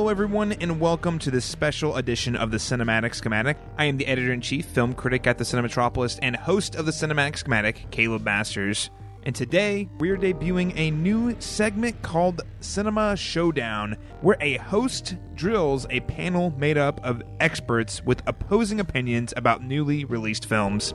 Hello everyone, and welcome to this special edition of the Cinematic Schematic. I am the editor-in-chief, film critic at the Cinemetropolis, and host of the Cinematic Schematic, Caleb Masters. And today, we're debuting a new segment called Cinema Showdown, where a host drills a panel made up of experts with opposing opinions about newly released films.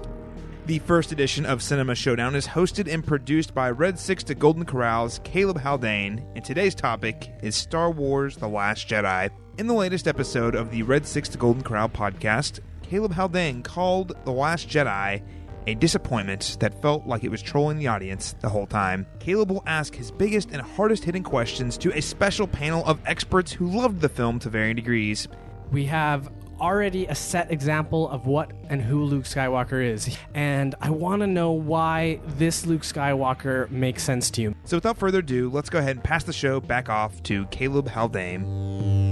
The first edition of Cinema Showdown is hosted and produced by Red 6 to Golden Corral's Caleb Haldane, and today's topic is Star Wars: The Last Jedi. In the latest episode of the Red 6 to Golden Corral podcast, Caleb Haldane called The Last Jedi a disappointment that felt like it was trolling the audience the whole time. Caleb will ask his biggest and hardest hitting questions to a special panel of experts who loved the film to varying degrees. We have already a set example of what and who Luke Skywalker is, and I want to know why this Luke Skywalker makes sense to you. So without further ado, let's go ahead and pass the show back off to Caleb Haldane.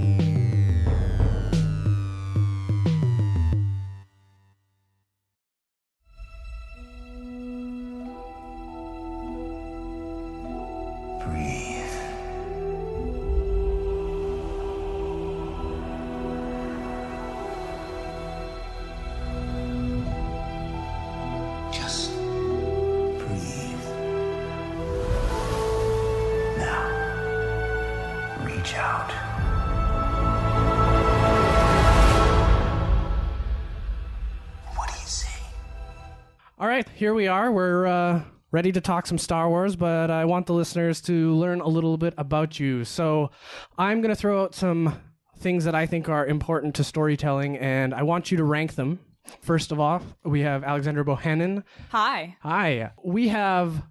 All right, here we are. We're ready to talk some Star Wars, but I want the listeners to learn a little bit about you. So I'm going to throw out some things that I think are important to storytelling, and I want you to rank them. First of all, we have Alexandra Bohannon. Hi. Hi. We have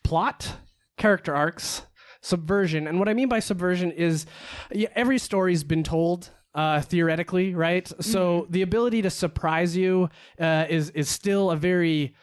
plot, character arcs, subversion. And what I mean by subversion is every story's been told theoretically, right? So the ability to surprise you is still a very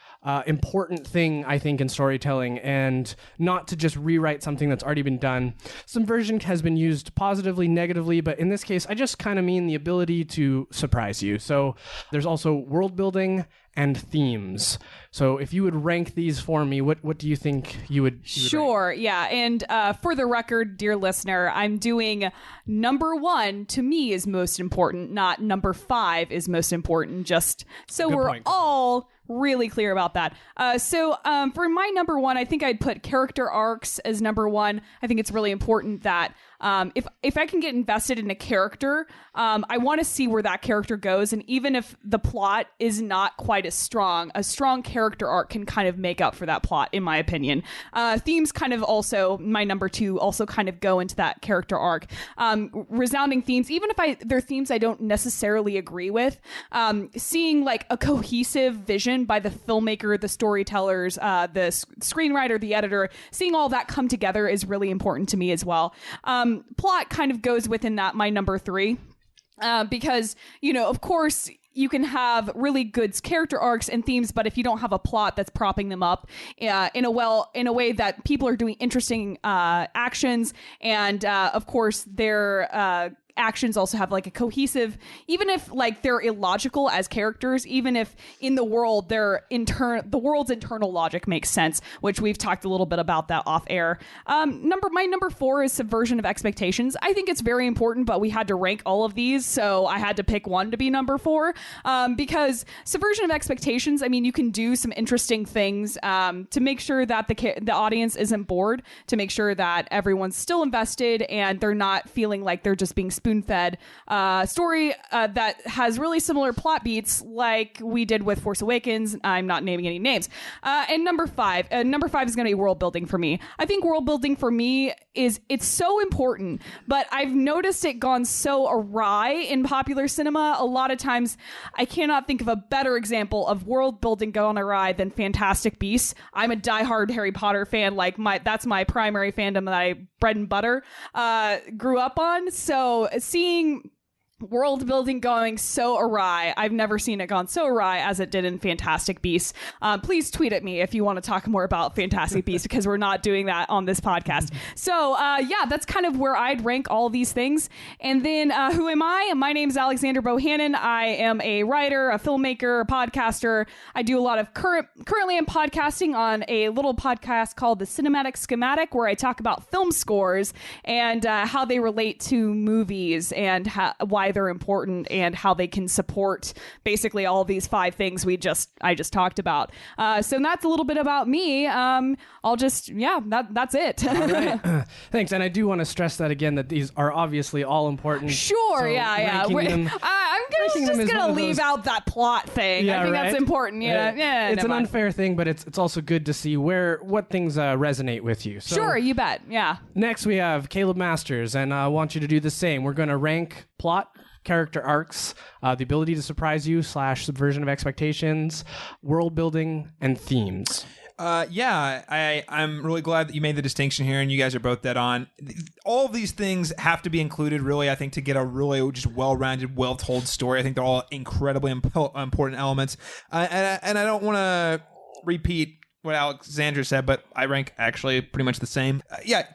important thing, I think, in storytelling, and not to just rewrite something that's already been done. Subversion has been used positively, negatively, but in this case, I just kind of mean the ability to surprise you. So there's also world building and themes. So if you would rank these for me, what do you think you would Sure, rank? yeah. And for the record, dear listener, I'm doing number 1 to me is most important, not number 5 is most important, just so Good we're point. all really clear about that. So for my number 1, I think I'd put character arcs as number 1. I think it's really important that if I can get invested in a character, I want to see where that character goes. And even if the plot is not quite as strong, a strong character arc can kind of make up for that plot, in my opinion. Themes kind of also, my number 2, also kind of go into that character arc. Resounding themes, even if they're themes I don't necessarily agree with, seeing like a cohesive vision by the filmmaker, the storytellers, the screenwriter, the editor, seeing all that come together is really important to me as well. Plot kind of goes within that, my number 3, because, of course, you can have really good character arcs and themes, but if you don't have a plot that's propping them up in a way that people are doing interesting actions, and of course their actions also have like a cohesive, even if like they're illogical as characters, even if in the world the world's internal logic makes sense, which we've talked a little bit about that off air. My number 4 is subversion of expectations. I think it's very important, but we had to rank all of these, so I had to pick one to be number 4, because subversion of expectations, I mean, you can do some interesting things to make sure that the audience isn't bored, to make sure that everyone's still invested and they're not feeling like they're just being spoon-fed story that has really similar plot beats like we did with Force Awakens. I'm not naming any names. And number 5 is going to be world building for me. I think world building for me it's so important, but I've noticed it gone so awry in popular cinema. A lot of times I cannot think of a better example of world building gone awry than Fantastic Beasts. I'm a diehard Harry Potter fan. That's my primary fandom that I bread and butter grew up on. So seeing world building going so awry. I've never seen it gone so awry as it did in Fantastic Beasts. Please tweet at me if you want to talk more about Fantastic Beasts, because we're not doing that on this podcast. So yeah, that's kind of where I'd rank all these things. And then who am I? My name is Alexandra Bohannon. I am a writer, a filmmaker, a podcaster. I do a lot of currently I'm podcasting on a little podcast called the Cinematic Schematic, where I talk about film scores and how they relate to movies and why they're important and how they can support basically all these 5 things I just talked about. So that's a little bit about me. That's it. All right. Thanks. And I do want to stress that again, that these are obviously all important. Sure. So yeah. I'm just gonna leave out that plot thing. Yeah, I think that's important. Yeah. It's an unfair thing, but it's also good to see what things resonate with you. So sure. You bet. Yeah. Next we have Caleb Masters, and I want you to do the same. We're going to rank plot, character arcs, the ability to surprise you / subversion of expectations, world building, and themes. I'm really glad that you made the distinction here, and you guys are both dead on. All of these things have to be included, really, I think, to get a really just well-rounded, well-told story. I think they're all incredibly important elements. And I don't want to repeat what Alexandra said, but I rank actually pretty much the same.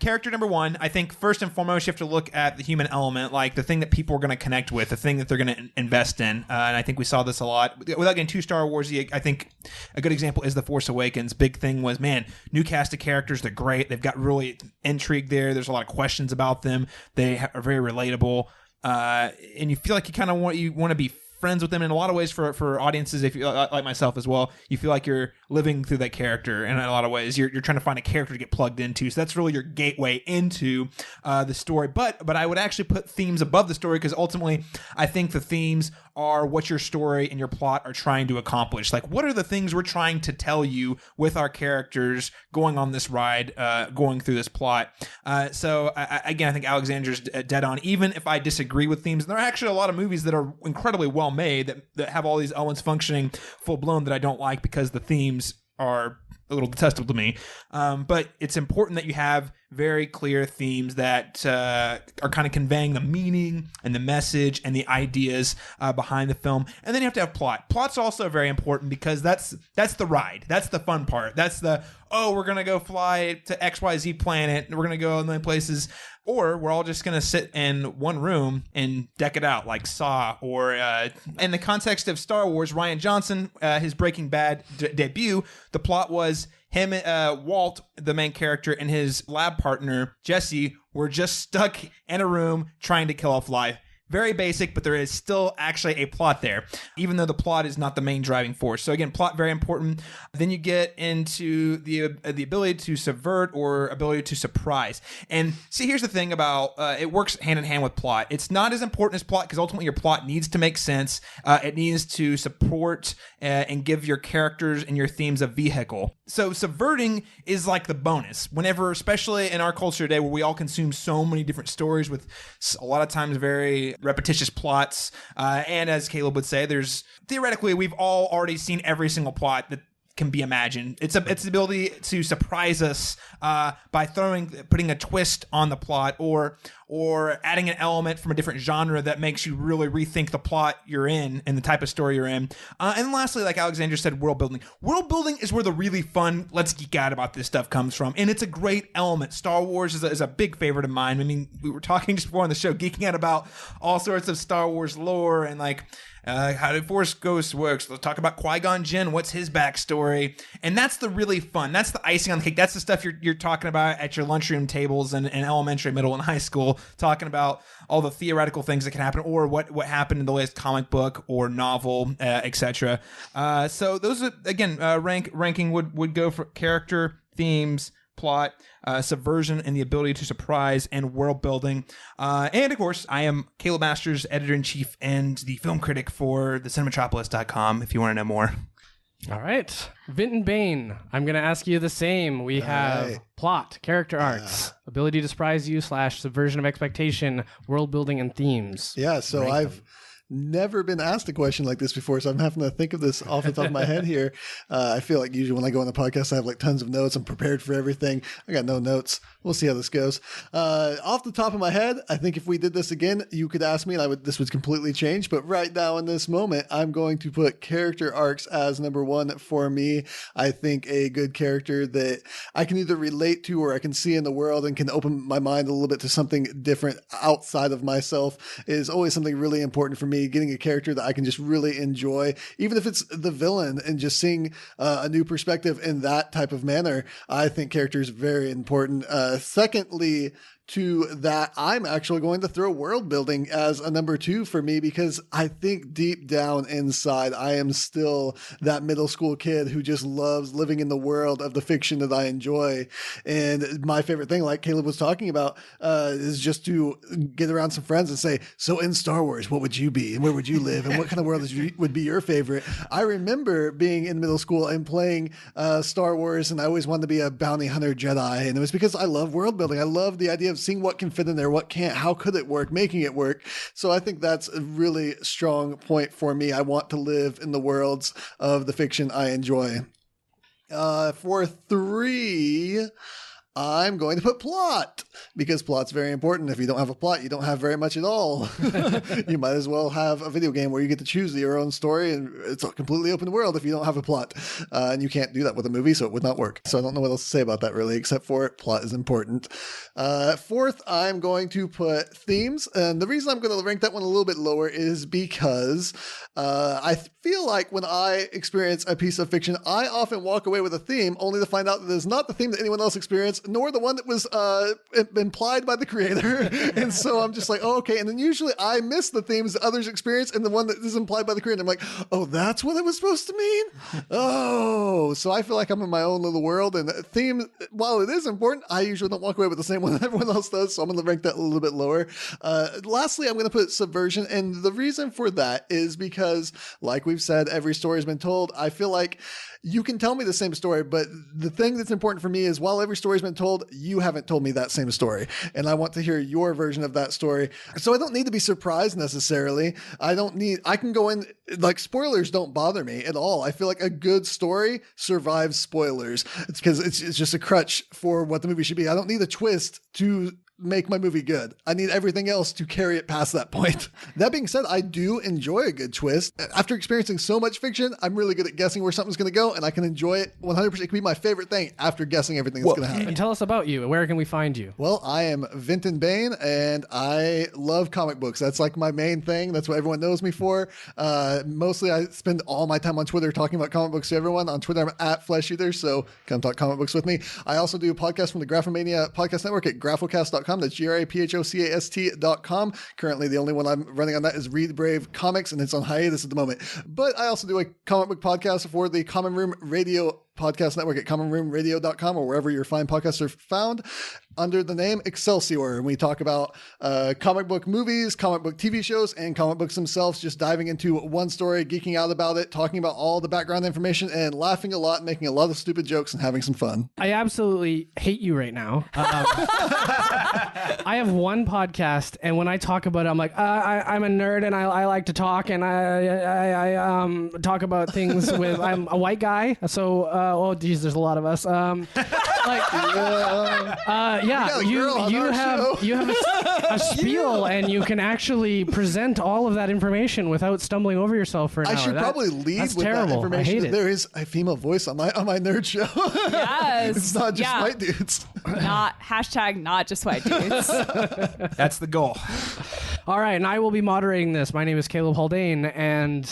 Character number 1, I think first and foremost, you have to look at the human element, like the thing that people are going to connect with, the thing that they're going to invest in. And I think we saw this a lot. Without getting too Star Warsy, I think a good example is The Force Awakens. Big thing was, man, new cast of characters, they're great. They've got really intrigue there. There's a lot of questions about them. They are very relatable. And you feel like you want to be friends with them in a lot of ways for audiences, if you like myself as well. You feel like you're living through that character in a lot of ways. You're trying to find a character to get plugged into, so that's really your gateway into the story. But I would actually put themes above the story, because ultimately I think the themes are what your story and your plot are trying to accomplish. Like, what are the things we're trying to tell you with our characters going on this ride, going through this plot? So I think Alexandra's dead on. Even if I disagree with themes, and there are actually a lot of movies that are incredibly well made that have all these elements functioning full blown that I don't like, because the themes are a little detestable to me. But it's important that you have very clear themes that are kind of conveying the meaning and the message and the ideas behind the film. And then you have to have plot. Plot's also very important, because that's the ride. That's the fun part. That's we're going to go fly to XYZ planet, and we're going to go in many places. Or we're all just going to sit in one room and deck it out like Saw. Or in the context of Star Wars, Rian Johnson, his Breaking Bad debut, the plot was him, Walt, the main character, and his lab partner, Jesse, were just stuck in a room trying to kill a fly. Very basic, but there is still actually a plot there, even though the plot is not the main driving force. So again, plot, very important. Then you get into the ability to subvert or ability to surprise. And see, here's the thing about it works hand in hand with plot. It's not as important as plot, because ultimately your plot needs to make sense. It needs to support and give your characters and your themes a vehicle. So subverting is like the bonus. Whenever, especially in our culture today, where we all consume so many different stories with a lot of times very repetitious plots, and as Caleb would say, theoretically we've all already seen every single plot that can be imagined. It's the ability to surprise us by putting a twist on the plot, or adding an element from a different genre that makes you really rethink the plot you're in and the type of story you're in. And lastly, like Alexandra said, world building. World building is where the really fun, let's geek out about this stuff comes from, and it's a great element. Star Wars is a big favorite of mine. I mean, we were talking just before on the show, geeking out about all sorts of Star Wars lore and like how the Force Ghost works. Let's talk about Qui-Gon Jinn. What's his backstory? And that's the really fun. That's the icing on the cake. That's the stuff you're talking about at your lunchroom tables in elementary, middle, and high school, talking about all the theoretical things that can happen, or what happened in the latest comic book or novel, etc. So those are, again, ranking would go for character, themes, plot, subversion, and the ability to surprise, and world building. And of course, I am Caleb Masters, editor-in-chief and the film critic for thecinematropolis.com, if you want to know more. All right. Vinton Bayne, I'm going to ask you the same. We have plot, character arcs, ability to surprise you / subversion of expectation, world building, and themes. Yeah, so I've never been asked a question like this before, so I'm having to think of this off the top of my head here. I feel like usually when I go on the podcast, I have like tons of notes. I'm prepared for everything. I got no notes. We'll see how this goes. Off the top of my head, I think if we did this again, you could ask me and this would completely change. But right now in this moment, I'm going to put character arcs as number one for me. I think a good character that I can either relate to or I can see in the world and can open my mind a little bit to something different outside of myself is always something really important for me. Getting a character that I can just really enjoy, even if it's the villain, and just seeing a new perspective in that type of manner. I think character is very important. Secondly, to that, I'm actually going to throw world building as a number two for me, because I think deep down inside, I am still that middle school kid who just loves living in the world of the fiction that I enjoy. And my favorite thing, like Caleb was talking about, is just to get around some friends and say, so in Star Wars, what would you be? And where would you live? And what kind of world would be your favorite? I remember being in middle school and playing Star Wars, and I always wanted to be a bounty hunter Jedi. And it was because I love world building. I love the idea of seeing what can fit in there, what can't, how could it work, making it work. So I think that's a really strong point for me. I want to live in the worlds of the fiction I enjoy. For three, I'm going to put plot, because plot's very important. If you don't have a plot, you don't have very much at all. You might as well have a video game where you get to choose your own story, and it's a completely open world if you don't have a plot. And you can't do that with a movie, so it would not work. So I don't know what else to say about that really, except for plot is important. Fourth, I'm going to put themes. And the reason I'm going to rank that one a little bit lower is because I feel like when I experience a piece of fiction, I often walk away with a theme only to find out that it's not the theme that anyone else experienced, nor the one that was implied by the creator. And so I'm just like, oh, okay. And then usually I miss the themes that others experience and the one that is implied by the creator. I'm like, oh, that's what it was supposed to mean? Oh, so I feel like I'm in my own little world. And theme, while it is important, I usually don't walk away with the same one that everyone else does. So I'm going to rank that a little bit lower. Lastly, I'm going to put subversion. And the reason for that is because, like we've said, every story has been told. I feel like you can tell me the same story, but the thing that's important for me is while every story's been told, you haven't told me that same story. And I want to hear your version of that story. So I don't need to be surprised necessarily. I can go in, like, spoilers don't bother me at all. I feel like a good story survives spoilers. It's because it's just a crutch for what the movie should be. I don't need a twist to make my movie good. I need everything else to carry it past that point. That being said, I do enjoy a good twist. After experiencing so much fiction, I'm really good at guessing where something's going to go, and I can enjoy it 100%. It can be my favorite thing after guessing everything that's going to happen. And tell us about you. Where can we find you? Well, I am Vinton Bayne, and I love comic books. That's like my main thing. That's what everyone knows me for. Mostly I spend all my time on Twitter talking about comic books to everyone. On Twitter, I'm at Flesh Eater, so come talk comic books with me. I also do a podcast from the Graphomania Podcast Network at graphocast.com. That's GRAPHOCAST.com. Currently, the only one I'm running on that is Read Brave Comics, and it's on hiatus at the moment. But I also do a comic book podcast for the Common Room Radio Podcast Network at commonroomradio.com or wherever your fine podcasts are found under the name Excelsior. And we talk about comic book movies, comic book TV shows, and comic books themselves, just diving into one story, geeking out about it, talking about all the background information, and laughing a lot, making a lot of stupid jokes, and having some fun. I absolutely hate you right now. I have one podcast, and when I talk about it, I'm like, I'm a nerd, and I like to talk, and I talk about things with, I'm a white guy, so, oh geez, there's a lot of us. You have a spiel, and you can actually present all of that information without stumbling over yourself for an hour. I should probably lead with terrible. that information. I hate it. There is a female voice on my nerd show. Yes. It's not just white dudes. Not just white dudes. That's the goal. All right, and I will be moderating this. My name is Caleb Haldane, and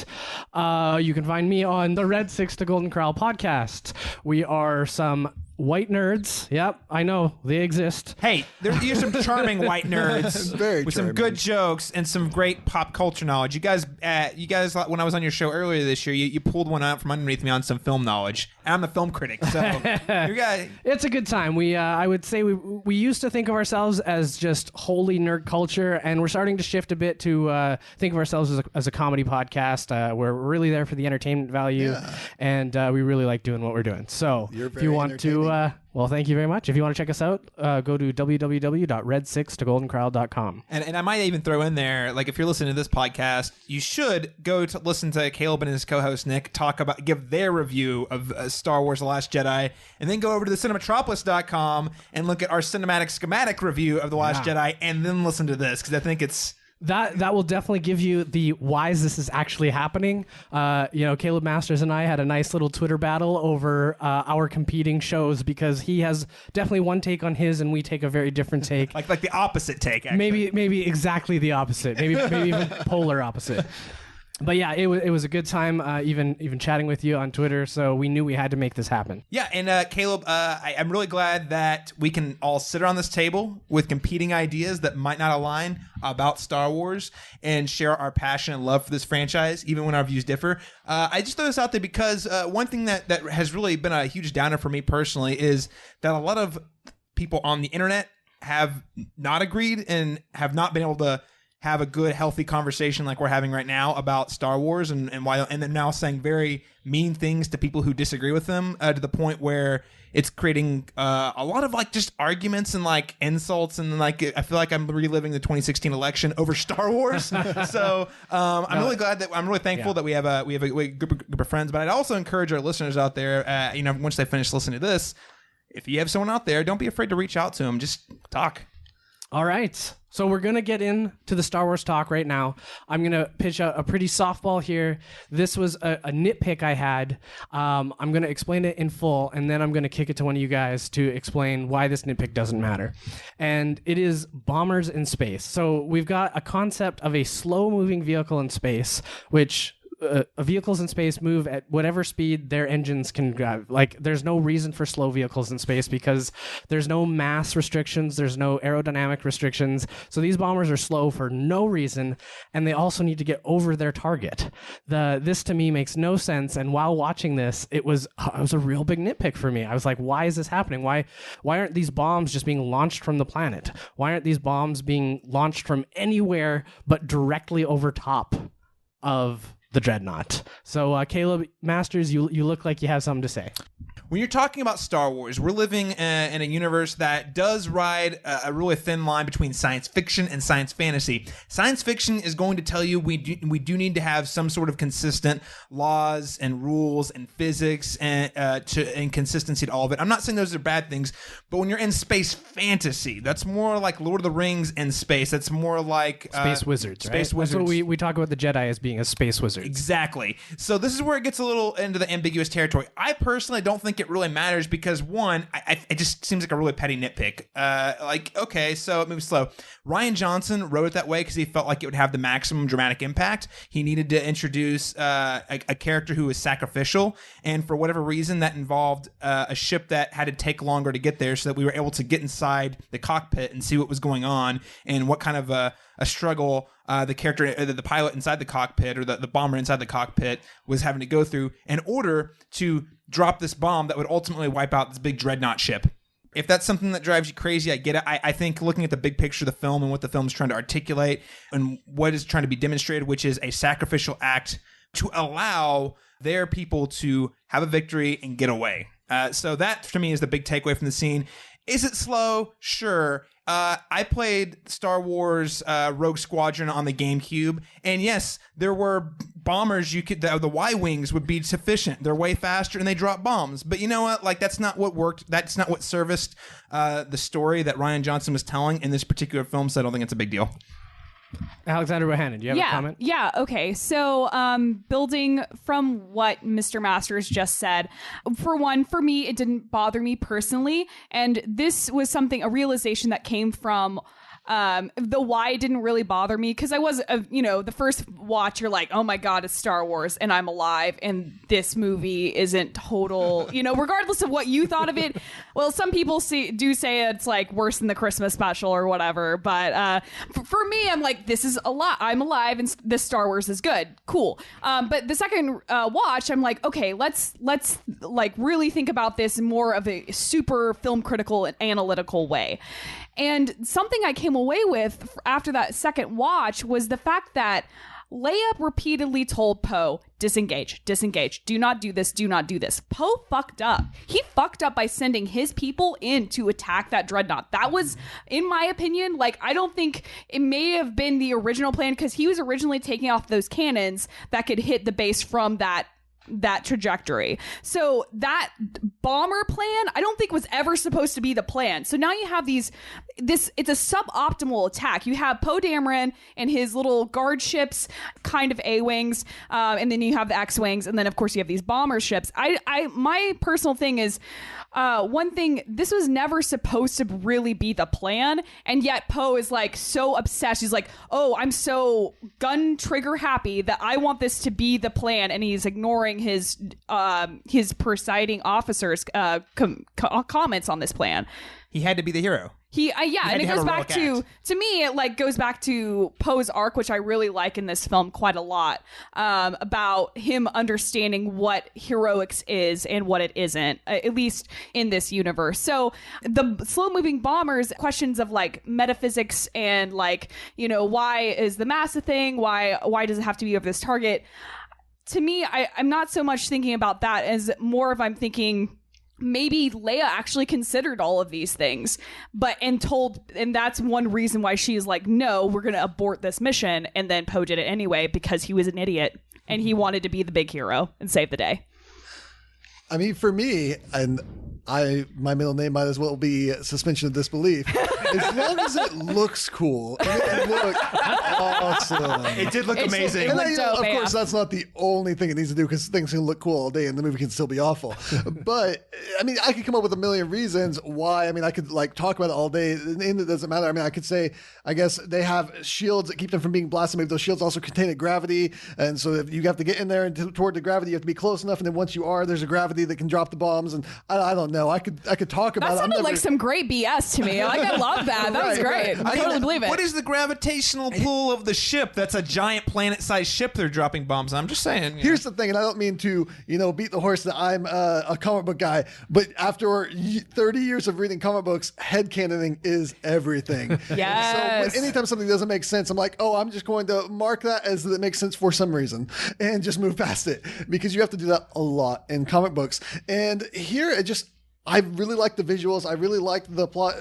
you can find me on the Red 6 to Golden Corral podcast. We are some white nerds. Yep, I know they exist. Hey, you're some charming white nerds Very with charming. some good jokes and some great pop culture knowledge. You guys, when I was on your show earlier this year, you pulled one out from underneath me on some film knowledge. And I'm a film critic, so you guys. It's a good time. I would say we used to think of ourselves as just wholly nerd culture, and we're starting to shift a bit to think of ourselves as a comedy podcast. We're really there for the entertainment value, and we really like doing what we're doing. So if you want to Well, thank you very much. If you want to check us out, go to www.red6togoldencorral.com. And I might even throw in there, like, if you're listening to this podcast, you should go to listen to Caleb and his co-host Nick give their review of Star Wars: The Last Jedi, and then go over to the cinematropolis.com and look at our cinematic schematic review of The Last Jedi, and then listen to this, because I think it's... That will definitely give you the why is this is actually happening. Caleb Masters and I had a nice little Twitter battle over our competing shows, because he has definitely one take on his and we take a very different take. like the opposite take, actually. Maybe exactly the opposite. Maybe even polar opposite. But yeah, it was a good time, even chatting with you on Twitter. So we knew we had to make this happen. Yeah, and Caleb, I'm really glad that we can all sit around this table with competing ideas that might not align about Star Wars and share our passion and love for this franchise, even when our views differ. I just throw this out there because one thing that has really been a huge downer for me personally is that a lot of people on the internet have not agreed and have not been able to have a good, healthy conversation like we're having right now about Star Wars, and why, and then now saying very mean things to people who disagree with them, to the point where it's creating a lot of like just arguments and like insults, and like I feel like I'm reliving the 2016 election over Star Wars. So I'm really glad that I'm really thankful that we have a group of friends. But I'd also encourage our listeners out there, once they finish listening to this, if you have someone out there, don't be afraid to reach out to them. Just talk. All right. So we're going to get into the Star Wars talk right now. I'm going to pitch a pretty softball here. This was a nitpick I had. I'm going to explain it in full, and then I'm going to kick it to one of you guys to explain why this nitpick doesn't matter. And it is bombers in space. So we've got a concept of a slow-moving vehicle in space, which... vehicles in space move at whatever speed their engines can drive. Like, there's no reason for slow vehicles in space because there's no mass restrictions, there's no aerodynamic restrictions. So these bombers are slow for no reason, and they also need to get over their target. This to me makes no sense. And while watching this, it was a real big nitpick for me. I was like, why is this happening? Why aren't these bombs just being launched from the planet? Why aren't these bombs being launched from anywhere but directly over top of the Dreadnought? So Caleb Masters, you look like you have something to say. When you're talking about Star Wars, we're living in a universe that does ride a really thin line between science fiction and science fantasy. Science fiction is going to tell you we do need to have some sort of consistent laws and rules and physics and consistency to all of it. I'm not saying those are bad things, but when you're in space fantasy, that's more like Lord of the Rings in space. That's more like space wizards. Space right? wizards. That's what we talk about the Jedi as being a space wizards. Exactly. So this is where it gets a little into the ambiguous territory. I personally don't think it really matters because, one, it just seems like a really petty nitpick. Okay, so it moves slow. Rian Johnson wrote it that way because he felt like it would have the maximum dramatic impact. He needed to introduce a character who was sacrificial, and for whatever reason, that involved a ship that had to take longer to get there, so that we were able to get inside the cockpit and see what was going on and what kind of a struggle the character, the pilot inside the cockpit, or the bomber inside the cockpit, was having to go through in order to drop this bomb that would ultimately wipe out this big dreadnought ship. If that's something that drives you crazy, I get it. I think looking at the big picture of the film and what the film is trying to articulate and what is trying to be demonstrated, which is a sacrificial act to allow their people to have a victory and get away. So that, to me, is the big takeaway from the scene. Is it slow? Sure. I played Star Wars Rogue Squadron on the GameCube, and yes, there were bombers the Y-Wings would be sufficient. They're way faster, and they drop bombs. But you know what? Like, that's not what worked. That's not what serviced the story that Rian Johnson was telling in this particular film, so I don't think it's a big deal. Alexandra Bohannon, do you have a comment? Yeah, okay. So building from what Mr. Masters just said, for one, for me, it didn't bother me personally. And this was a realization that came from the why it didn't really bother me, because I was, the first watch, you're like, oh my God, it's Star Wars and I'm alive and this movie isn't total, regardless of what you thought of it. Well, some people do say it's like worse than the Christmas special or whatever, but for me, I'm like, this is a lot. I'm alive and this Star Wars is good. Cool. But the second watch, I'm like, okay, let's like really think about this in more of a super film critical and analytical way. And something I came away with after that second watch was the fact that Leia repeatedly told Poe, disengage, disengage, do not do this, do not do this. Poe fucked up. He fucked up by sending his people in to attack that dreadnought. That was, in my opinion, like, I don't think it may have been the original plan, because he was originally taking off those cannons that could hit the base from that trajectory. So that bomber plan, I don't think was ever supposed to be the plan. So now you have it's a suboptimal attack. You have Poe Dameron and his little guard ships, kind of A-wings, and then you have the X-wings, and then of course you have these bomber ships. My personal thing is, one thing, this was never supposed to really be the plan, and yet Poe is like so obsessed. He's like, oh, I'm so gun trigger happy that I want this to be the plan, and he's ignoring his presiding officer's comments on this plan. He had to be the hero. And it goes back to me, it like goes back to Poe's arc, which I really like in this film quite a lot, about him understanding what heroics is and what it isn't, at least in this universe. So the slow moving bombers, questions of like metaphysics and like, why is the mass a thing? Why does it have to be over this target? To me, I'm not so much thinking about that as more of I'm thinking, maybe Leia actually considered all of these things, and that's one reason why she's like, no, we're going to abort this mission. And then Poe did it anyway because he was an idiot and he wanted to be the big hero and save the day. I mean, for me, and my middle name might as well be suspension of disbelief. As long as it looks cool and it looked awesome. It did look amazing. And of course, that's not the only thing it needs to do, because things can look cool all day and the movie can still be awful. But I mean, I could come up with a million reasons why. I mean, I could like talk about it all day, and it doesn't matter. I mean, I could say, I guess they have shields that keep them from being blasted. Maybe those shields also contain a gravity, and so if you have to get in there and toward the gravity, you have to be close enough. And then once you are, there's a gravity that can drop the bombs. And I don't know. I could talk about it. That sounded like some great BS to me. Like, I love that. That was great. I totally believe it. What is the gravitational pull of the ship? That's a giant planet-sized ship they're dropping bombs on. I'm just saying. Here's the thing, and I don't mean to, beat the horse that I'm a comic book guy, but after 30 years of reading comic books, headcanoning is everything. Yes. So anytime something doesn't make sense, I'm like, oh, I'm just going to mark that as that it makes sense for some reason and just move past it, because you have to do that a lot in comic books. And here, I really liked the visuals. I really liked the plot.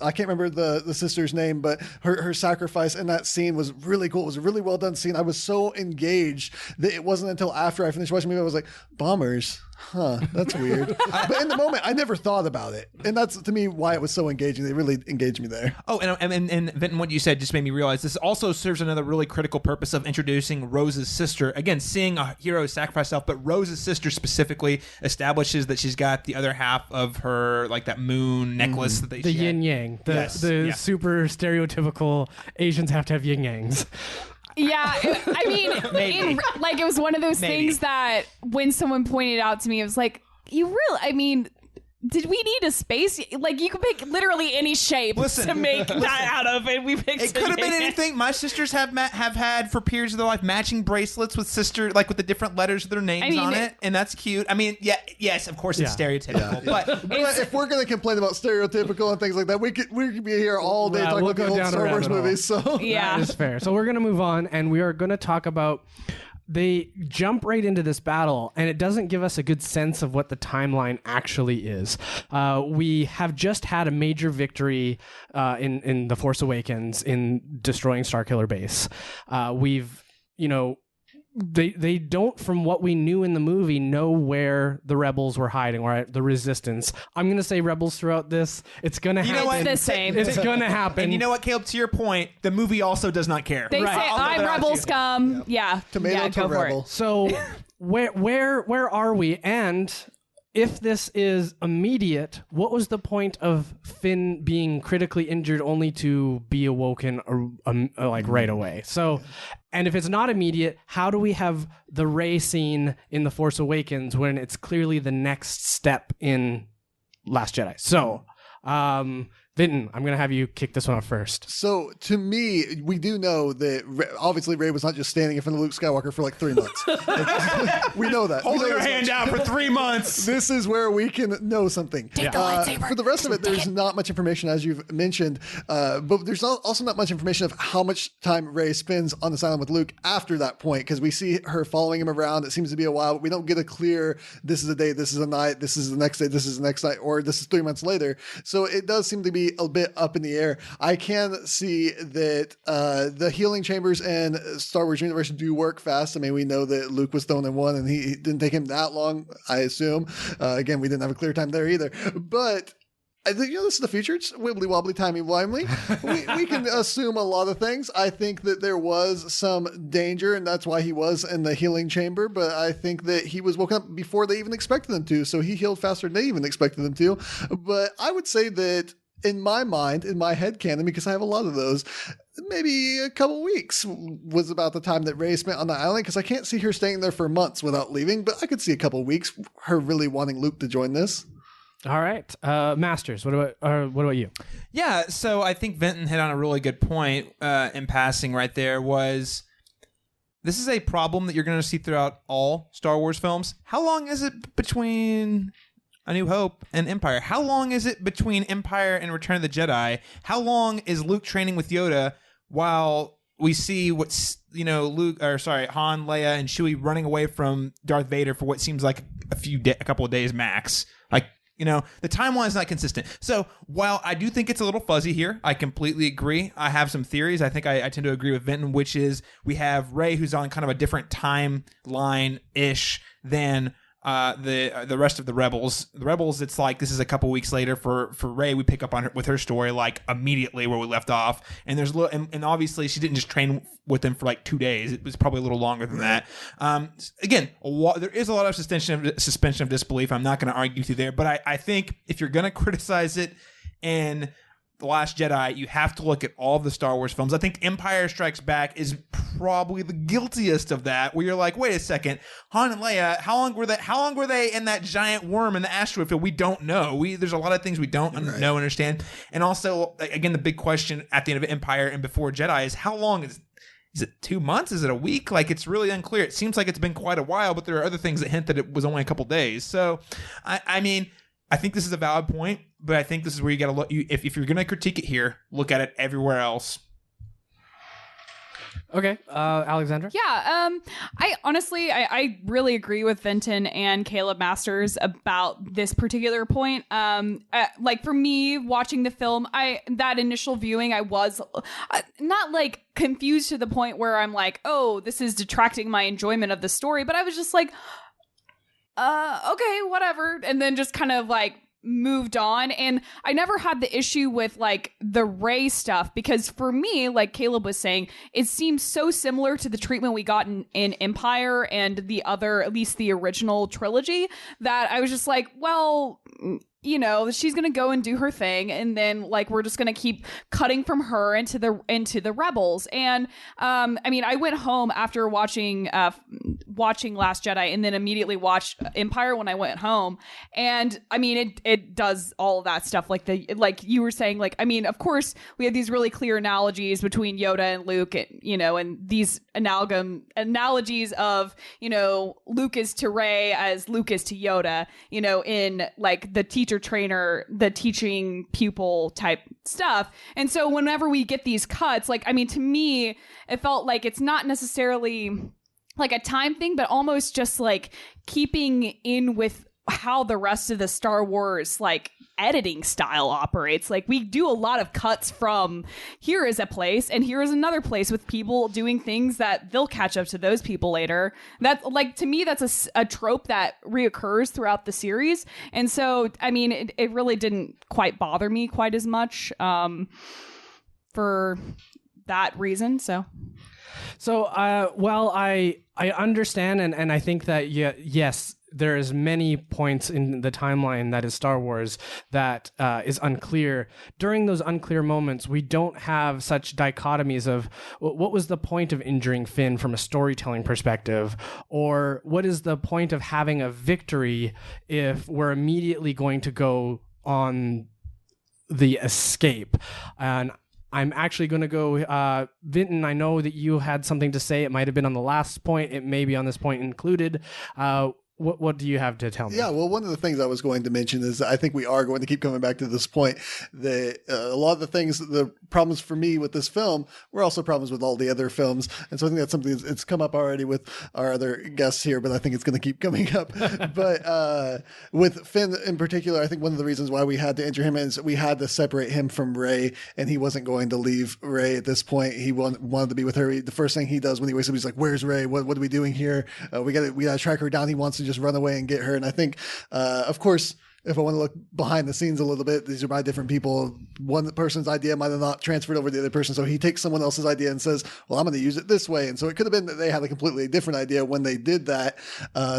I can't remember the sister's name, but her sacrifice in that scene was really cool. It was a really well done scene. I was so engaged that it wasn't until after I finished watching the movie I was like, bombers? Huh, that's weird. But in the moment, I never thought about it. And that's, to me, why it was so engaging. They really engaged me there. Oh, and Vinton, what you said just made me realize this also serves another really critical purpose of introducing Rose's sister. Again, seeing a hero sacrifice herself, but Rose's sister specifically establishes that she's got the other half of her, like that moon necklace. That the yin yang. The super stereotypical Asians have to have yin yangs. Yeah, I mean, it was one of those things that when someone pointed out to me, it was like, did we need a space? Like, you could pick literally any shape to make that out of, and we picked it. It could have been anything. My sisters have had for periods of their life matching bracelets with with the different letters of their names on it, and that's cute. I mean, yes, of course it's stereotypical, but if we're going to complain about stereotypical and things like that, we could be here all day talking about the old Star Wars movies. So yeah, that is fair. So we're going to move on, and we are going to talk about. They jump right into this battle, and it doesn't give us a good sense of what the timeline actually is. We have just had a major victory in The Force Awakens in destroying Starkiller Base. They don't, from what we knew in the movie, know where the rebels were hiding, or the resistance. I'm going to say rebels throughout this. It's going to happen. You know what? It's the same. It's going to happen. And you know what, Caleb? To your point, the movie also does not care. They say, I'm rebel scum. Yeah. Tomato to rebel. So where are we? And if this is immediate, what was the point of Finn being critically injured only to be awoken right away? So, and if it's not immediate, how do we have the Rey scene in The Force Awakens when it's clearly the next step in Last Jedi? So, Vinton, I'm going to have you kick this one off first. So to me, we do know that obviously Rey was not just standing in front of Luke Skywalker for like 3 months. We know that. Holding her hand out for 3 months. This is where we can know something. Take the lightsaber. For the rest of it, there's not much information, as you've mentioned, but there's also not much information of how much time Rey spends on this island with Luke after that point, because we see her following him around. It seems to be a while, but we don't get a clear, this is a day, this is a night, this is the next day, this is the next night, or this is 3 months later. So it does seem to be a bit up in the air. I can see that the healing chambers and Star Wars universe do work fast. I mean, we know that Luke was thrown in one and he didn't take him that long, I assume. Again, we didn't have a clear time there either. But I think, this is the future. It's wibbly wobbly, timey wimey. We can assume a lot of things. I think that there was some danger, and that's why he was in the healing chamber. But I think that he was woken up before they even expected him to. So he healed faster than they even expected him to. But I would say that in my mind, in my head canon, because I have a lot of those, maybe a couple weeks was about the time that Rey spent on the island, because I can't see her staying there for months without leaving, but I could see a couple weeks, her really wanting Luke to join this. All right. Masters, what about you? Yeah, so I think Vinton hit on a really good point in passing right there. Was this is a problem that you're going to see throughout all Star Wars films. How long is it between A New Hope and Empire? How long is it between Empire and Return of the Jedi? How long is Luke training with Yoda while we see what's, Han, Leia, and Chewie running away from Darth Vader for what seems like a couple of days max? Like, the timeline is not consistent. So while I do think it's a little fuzzy here, I completely agree. I have some theories. I think I tend to agree with Vinton, which is we have Rey, who's on kind of a different timeline-ish than the rest of the Rebels. The Rebels, it's like this is a couple weeks later. For Rey, we pick up on her with her story like immediately where we left off. And there's and obviously she didn't just train with them for like 2 days. It was probably a little longer than that. Again, there is a lot of suspension of disbelief. I'm not going to argue through there, but I think if you're going to criticize it in The Last Jedi, you have to look at all of the Star Wars films. I think Empire Strikes Back is probably the guiltiest of that, where you're like, wait a second, Han and Leia, how long were they in that giant worm in the asteroid field? We don't know. There's a lot of things we don't know, understand. And also, again, the big question at the end of Empire and before Jedi is how long is it 2 months? Is it a week? Like, it's really unclear. It seems like it's been quite a while, but there are other things that hint that it was only a couple days. So, I mean, I think this is a valid point, but I think this is where you got to look. If you're going to critique it here, look at it everywhere else. Okay, Alexandra? Yeah, I really agree with Vinton and Caleb Masters about this particular point. Like for me, watching the film, that initial viewing, I was not like confused to the point where I'm like, oh, this is detracting my enjoyment of the story, but I was just like, okay, whatever. And then just kind of like moved on. And I never had the issue with like the Rey stuff, because for me, like Caleb was saying, it seems so similar to the treatment we got in Empire and the other, at least the original trilogy, that I was just like, well, she's gonna go and do her thing, and then like we're just gonna keep cutting from her into the Rebels. And I mean, I went home after watching Last Jedi, and then immediately watched Empire when I went home. And I mean, it does all of that stuff, like you were saying. Like, I mean, of course, we have these really clear analogies between Yoda and Luke, and these analogies of Luke is to Rey as Luke is to Yoda, in like the teacher trainer, the teaching pupil type stuff. And so whenever we get these cuts, like, I mean, to me, it felt like it's not necessarily like a time thing, but almost just like keeping in with how the rest of the Star Wars like editing style operates. Like, we do a lot of cuts from here is a place and here is another place with people doing things that they'll catch up to those people later. That, like, to me, that's a trope that reoccurs throughout the series. And so, I mean, it really didn't quite bother me quite as much for that reason. So well, I understand, and I think that yes, there is many points in the timeline that is Star Wars that is unclear. During those unclear moments, we don't have such dichotomies of what was the point of injuring Finn from a storytelling perspective, or what is the point of having a victory if we're immediately going to go on the escape. And I'm actually going to go, Vinton, I know that you had something to say. It might have been on the last point. It may be on this point included. What do you have to tell me? Yeah, well, one of the things I was going to mention is I think we are going to keep coming back to this point. That a lot of the problems for me with this film were also problems with all the other films. And so I think that's something that's come up already with our other guests here, but I think it's going to keep coming up. But with Finn in particular, I think one of the reasons why we had to enter him is we had to separate him from Rey, and he wasn't going to leave Rey at this point. He wanted to be with her. The first thing he does when he wakes up, he's like, "Where's Rey? What are we doing here? We got to track her down." He wants to just run away and get her. And I think, of course, if I want to look behind the scenes a little bit, these are by different people. One person's idea might have not transferred over to the other person. So he takes someone else's idea and says, well, I'm going to use it this way. And so it could have been that they had a completely different idea when they did that.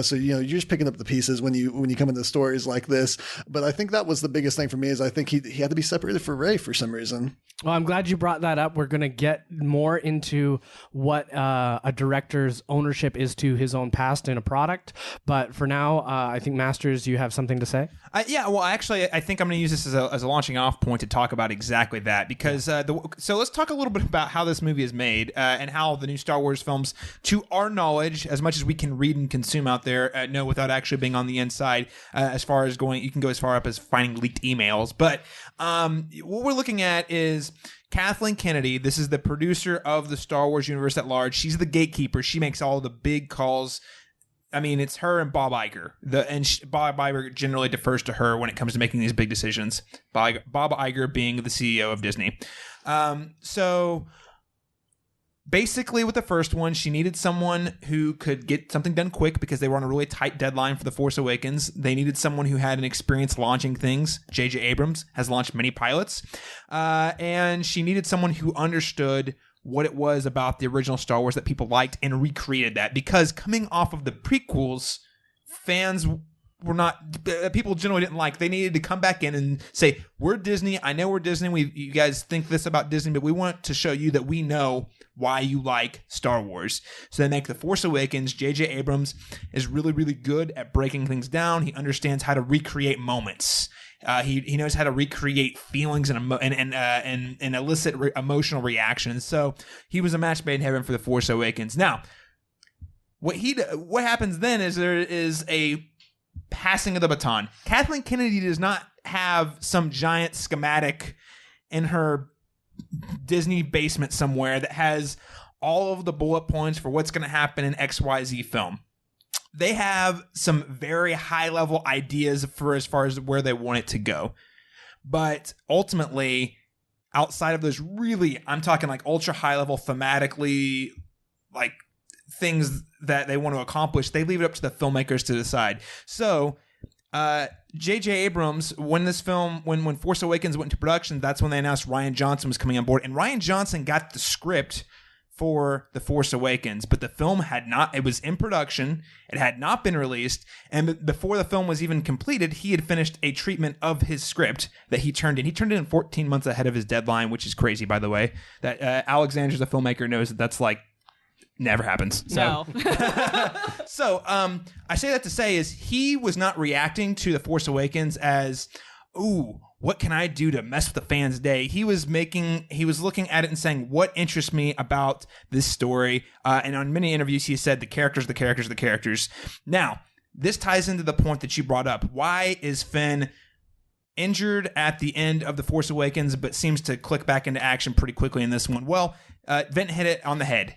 So, you're just picking up the pieces when you come into stories like this. But I think that was the biggest thing for me is I think he had to be separated from Rey for some reason. Well, I'm glad you brought that up. We're going to get more into what a director's ownership is to his own past in a product. But for now, I think, Masters, you have something to say? Yeah, well, actually, I think I'm going to use this as a launching off point to talk about exactly that. Because so let's talk a little bit about how this movie is made and how the new Star Wars films, to our knowledge, as much as we can read and consume out there, know without actually being on the inside, as far as going, you can go as far up as finding leaked emails. But what we're looking at is Kathleen Kennedy. This is the producer of the Star Wars universe at large. She's the gatekeeper. She makes all the big calls. I mean, it's her and Bob Iger. Bob Iger generally defers to her when it comes to making these big decisions. Bob Iger being the CEO of Disney. So basically with the first one, she needed someone who could get something done quick because they were on a really tight deadline for The Force Awakens. They needed someone who had an experience launching things. J.J. Abrams has launched many pilots. And she needed someone who understood what it was about the original Star Wars that people liked and recreated that. Because coming off of the prequels, fans were not, people generally didn't like. They needed to come back in and say, we're Disney. I know we're Disney. You guys think this about Disney, but we want to show you that we know why you like Star Wars. So they make The Force Awakens. J.J. Abrams is really, really good at breaking things down. He understands how to recreate moments. He knows how to recreate feelings and elicit emotional reactions. So he was a match made in heaven for The Force Awakens. Now, what happens then is there is a passing of the baton. Kathleen Kennedy does not have some giant schematic in her Disney basement somewhere that has all of the bullet points for what's going to happen in XYZ film. They have some very high-level ideas for as far as where they want it to go. But ultimately, outside of those really, I'm talking like ultra-high-level thematically, like things that they want to accomplish, they leave it up to the filmmakers to decide. So, J.J. Abrams, when Force Awakens went into production, that's when they announced Rian Johnson was coming on board. And Rian Johnson got the script for The Force Awakens, but the film it was in production, it had not been released, and before the film was even completed, he had finished a treatment of his script that he turned in. He turned it in 14 months ahead of his deadline, which is crazy, by the way. That Alexandra, the filmmaker, knows that's like never happens. So. No. So I say that to say is he was not reacting to The Force Awakens as, ooh, what can I do to mess with the fans' day? He was looking at it and saying, what interests me about this story? And on many interviews, he said, the characters. Now, this ties into the point that you brought up. Why is Finn injured at the end of The Force Awakens, but seems to click back into action pretty quickly in this one? Well, Vinton hit it on the head.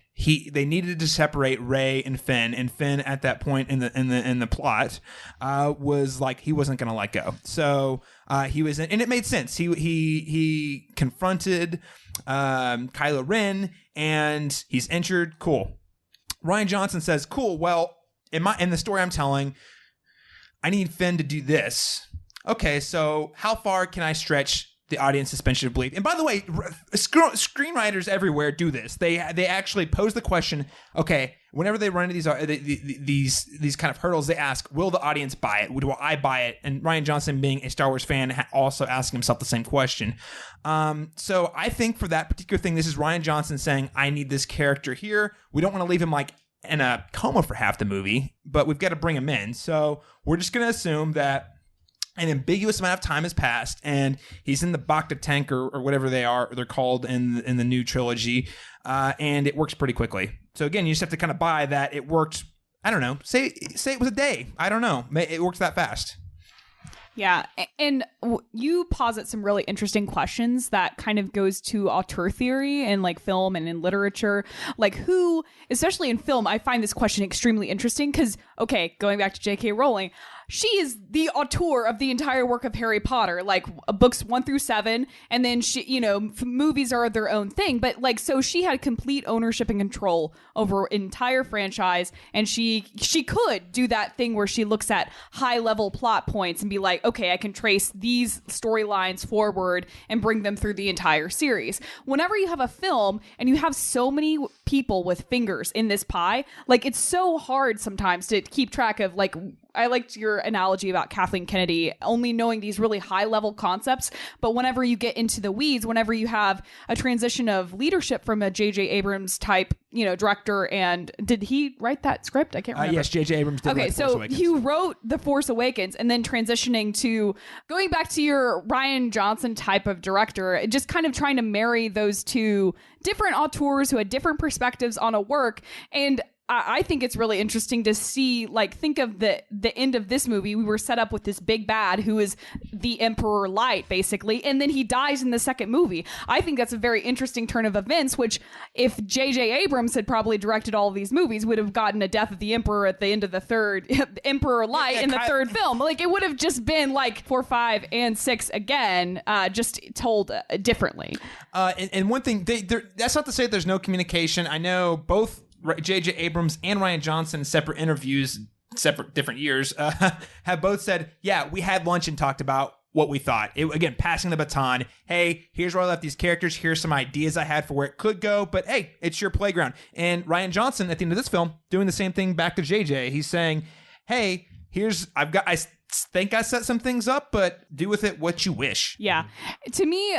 They needed to separate Rey and Finn at that point in the plot was like he wasn't going to let go. So he was, and it made sense. He confronted Kylo Ren, and he's injured. Cool. Rian Johnson says, "Cool. Well, in the story I'm telling, I need Finn to do this. Okay, so how far can I stretch the audience suspension of belief?" And by the way, screenwriters everywhere do this. They actually pose the question, okay, whenever they run into these kind of hurdles, they ask, will the audience buy it? Will I buy it? And Rian Johnson, being a Star Wars fan, also asking himself the same question. So I think for that particular thing, this is Rian Johnson saying, I need this character here. We don't want to leave him like in a coma for half the movie, but we've got to bring him in. So we're just going to assume that an ambiguous amount of time has passed, and he's in the Bacta tank or whatever they're called in the new trilogy, and it works pretty quickly. So again, you just have to kind of buy that it worked. I don't know. Say it was a day. I don't know. It works that fast. Yeah, and you posit some really interesting questions that kind of goes to auteur theory in like film and in literature. Like who, especially in film, I find this question extremely interesting because, okay, going back to J.K. Rowling, she is the auteur of the entire work of Harry Potter, like books 1 through 7, and then she, movies are their own thing. But like, so she had complete ownership and control over an entire franchise, and she could do that thing where she looks at high level plot points and be like, okay, I can trace these storylines forward and bring them through the entire series. Whenever you have a film and you have so many people with fingers in this pie, like it's so hard sometimes to keep track of like. I liked your analogy about Kathleen Kennedy only knowing these really high level concepts. But whenever you get into the weeds, whenever you have a transition of leadership from a J.J. Abrams type, director, and did he write that script? I can't remember. Yes, J.J. Abrams did. Okay, so he wrote The Force Awakens and then transitioning to going back to your Rian Johnson type of director, just kind of trying to marry those two different auteurs who had different perspectives on a work. And I think it's really interesting to see, like, think of the end of this movie. We were set up with this big bad who is the Emperor Light, basically, and then he dies in the second movie. I think that's a very interesting turn of events, which if J.J. Abrams had probably directed all of these movies, would have gotten a death of the Emperor at the end of the third, Emperor Light in the third film. Like, it would have just been like 4, 5, and 6 again, just told differently. And one thing, that's not to say there's no communication. I know both J.J. Abrams and Rian Johnson in separate interviews, different years, have both said, yeah, we had lunch and talked about what we thought. Again, passing the baton. Hey, here's where I left these characters. Here's some ideas I had for where it could go. But hey, it's your playground. And Rian Johnson, at the end of this film, doing the same thing back to J.J. He's saying, hey, I think I set some things up, but do with it what you wish. Yeah. To me,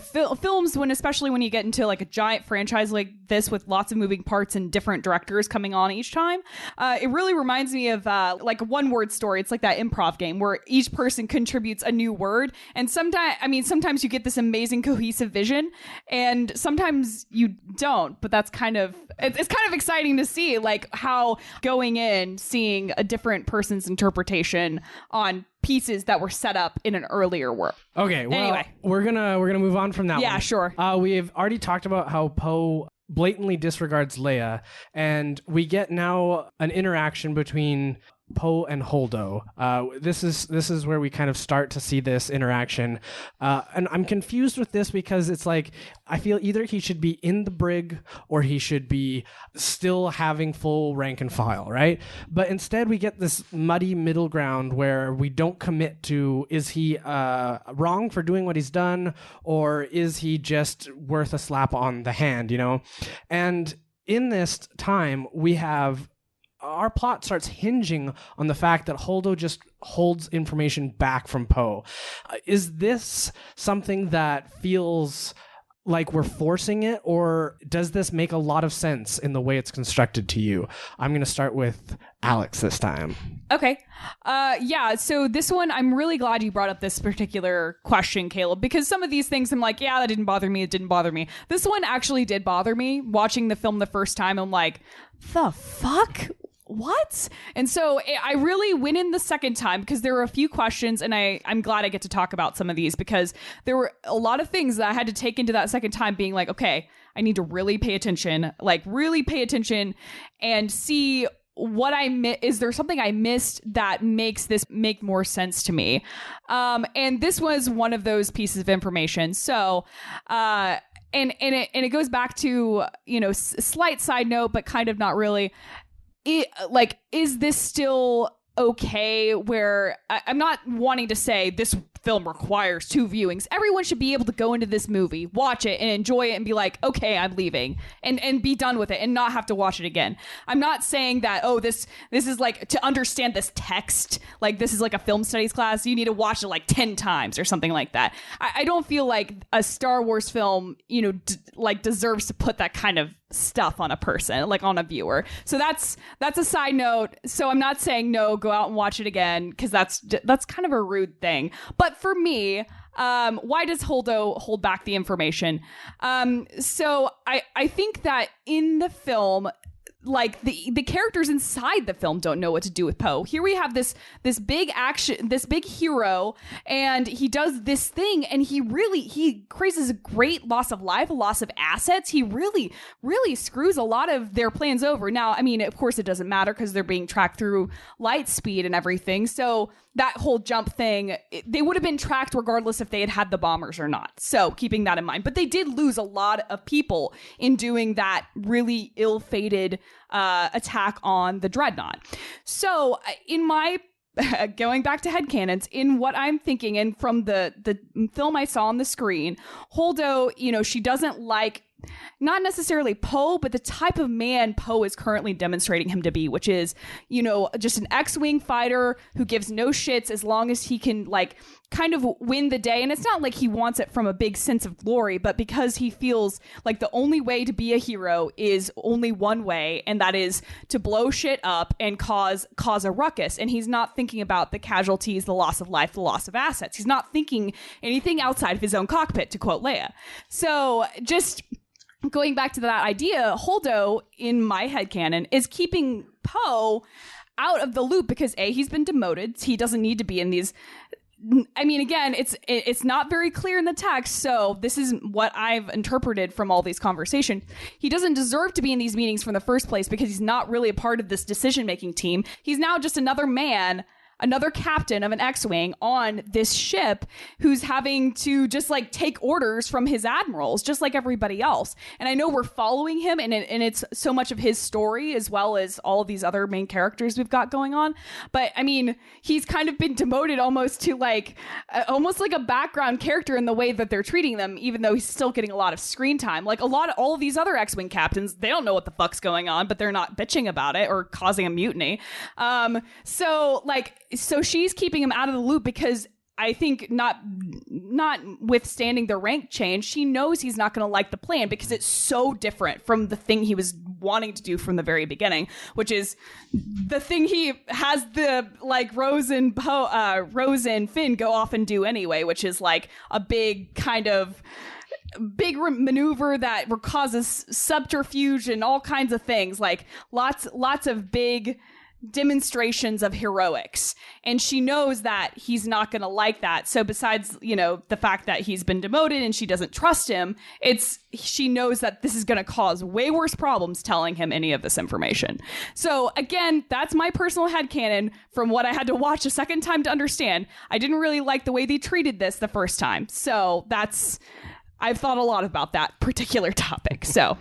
films, especially when you get into like a giant franchise like this with lots of moving parts and different directors coming on each time, it really reminds me of like a one-word story. It's like that improv game where each person contributes a new word. And sometimes you get this amazing cohesive vision and sometimes you don't, but that's it's kind of exciting to see, like how going in, seeing a different person's interpretation on pieces that were set up in an earlier work. Okay, well, anyway, we're gonna move on from that one. Yeah, sure. We've already talked about how Poe blatantly disregards Leia, and we get now an interaction between Poe and Holdo. This is where we kind of start to see this interaction, and I'm confused with this because it's like I feel either he should be in the brig or he should be still having full rank and file, right? But instead we get this muddy middle ground where we don't commit to, is he wrong for doing what he's done, or is he just worth a slap on the hand, And in this time we have our plot starts hinging on the fact that Holdo just holds information back from Poe. Is this something that feels like we're forcing it, or does this make a lot of sense in the way it's constructed to you? I'm going to start with Alex this time. Okay. Yeah, so this one, I'm really glad you brought up this particular question, Caleb, because some of these things I'm like, yeah, that didn't bother me. It didn't bother me. This one actually did bother me. Watching the film the first time, I'm like, the fuck? What? And so I really went in the second time because there were a few questions, and I'm glad I get to talk about some of these because there were a lot of things that I had to take into that second time being like, okay, I need to really pay attention and see what is there something I missed that makes this make more sense to me? And this was one of those pieces of information. So, and it goes back to, slight side note, but kind of not really. Is this still okay? Where I'm not wanting to say this film requires 2 viewings. Everyone should be able to go into this movie, watch it, and enjoy it, and be like, okay, I'm leaving, and be done with it, and not have to watch it again. I'm not saying that, oh, this is like, to understand this text, like this is like a film studies class, you need to watch it like 10 times or something like that. I don't feel like a Star Wars film, deserves to put that kind of stuff on a person, like on a viewer. So that's a side note. So I'm not saying no, go out and watch it again, because that's kind of a rude thing. But for me, why does Holdo hold back the information? So I think that in the film, like the characters inside the film don't know what to do with Poe. Here we have this big action, this big hero, and he does this thing, and he causes a great loss of life, a loss of assets. He really screws a lot of their plans over. Now, I mean, of course it doesn't matter because they're being tracked through light speed and everything. So that whole jump thing, they would have been tracked regardless if they had the bombers or not. So keeping that in mind. But they did lose a lot of people in doing that really ill-fated attack on the Dreadnought. So in my going back to headcanons, in what I'm thinking, and from the film I saw on the screen, Holdo, she doesn't like not necessarily Poe, but the type of man Poe is currently demonstrating him to be, which is, just an X-Wing fighter who gives no shits as long as he can, like, kind of win the day. And it's not like he wants it from a big sense of glory, but because he feels like the only way to be a hero is only one way, and that is to blow shit up and cause a ruckus. And he's not thinking about the casualties, the loss of life, the loss of assets. He's not thinking anything outside of his own cockpit, to quote Leia. So just going back to that idea, Holdo, in my headcanon, is keeping Poe out of the loop because A, he's been demoted. He doesn't need to be in these. I mean, again, it's not very clear in the text, so this is what I've interpreted from all these conversations. He doesn't deserve to be in these meetings from the first place because he's not really a part of this decision-making team. He's now just another man, another captain of an X-Wing on this ship who's having to just like take orders from his admirals, just like everybody else. And I know we're following him, and it's so much of his story as well as all of these other main characters we've got going on. But I mean, he's kind of been demoted almost to like almost like a background character in the way that they're treating them, even though he's still getting a lot of screen time. Like all of these other X-Wing captains, they don't know what the fuck's going on, but they're not bitching about it or causing a mutiny. So she's keeping him out of the loop because I think notwithstanding the rank change, she knows he's not going to like the plan because it's so different from the thing he was wanting to do from the very beginning, which is the thing he has the like Rose and Finn go off and do anyway, which is like a big kind of big maneuver that causes subterfuge and all kinds of things, like lots of big demonstrations of heroics, and she knows that he's not going to like that. So besides, the fact that he's been demoted and she doesn't trust him, she knows that this is going to cause way worse problems telling him any of this information. So again, that's my personal headcanon from what I had to watch a second time to understand. I didn't really like the way they treated this the first time. So I've thought a lot about that particular topic. So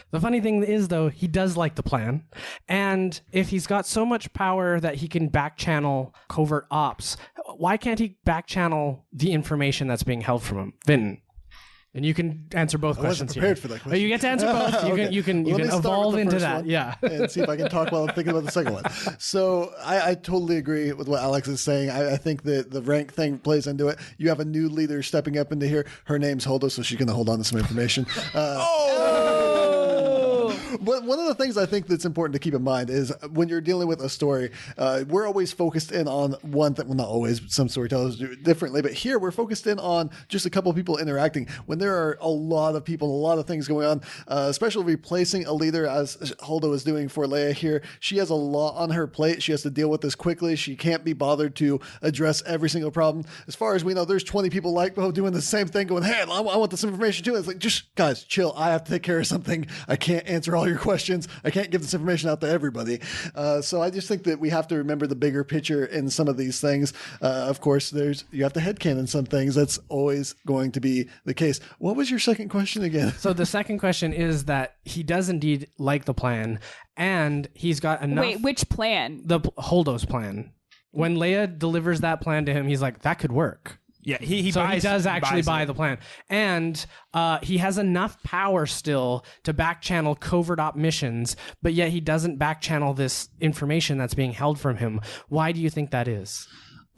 the funny thing is, though, he does like the plan. And if he's got so much power that he can back-channel covert ops, why can't he back-channel the information that's being held from him? Vinton. And you can answer both questions here. I wasn't prepared for that question. You get to answer both. Okay. You can evolve into that. Yeah. And see if I can talk while I'm thinking about the second one. So I totally agree with what Alex is saying. I think that the rank thing plays into it. You have a new leader stepping up into here. Her name's Holdo, so she's going to hold on to some information. But one of the things I think that's important to keep in mind is when you're dealing with a story, we're always focused in on one thing. Well, not always. Some storytellers do it differently. But here we're focused in on just a couple of people interacting. When there are a lot of people, a lot of things going on, especially replacing a leader as Holdo is doing for Leia here, she has a lot on her plate. She has to deal with this quickly. She can't be bothered to address every single problem. As far as we know, there's 20 people like Poe doing the same thing, going, hey, I want this information too. It's like, just guys, chill. I have to take care of something. I can't answer all your questions. I can't give this information out to everybody. So I just think that we have to remember the bigger picture in some of these things. Of course, you have to headcanon some things. That's always going to be the case. What was your second question again? So the second question is that he does indeed like the plan, and he's got enough. Wait, which plan? The Holdo's plan. When Leia delivers that plan to him, he's like, that could work. Yeah, he so buys, he does actually buys buy it. the plan, and he has enough power still to back channel covert op missions, but yet he doesn't back channel this information that's being held from him. Why do you think that is?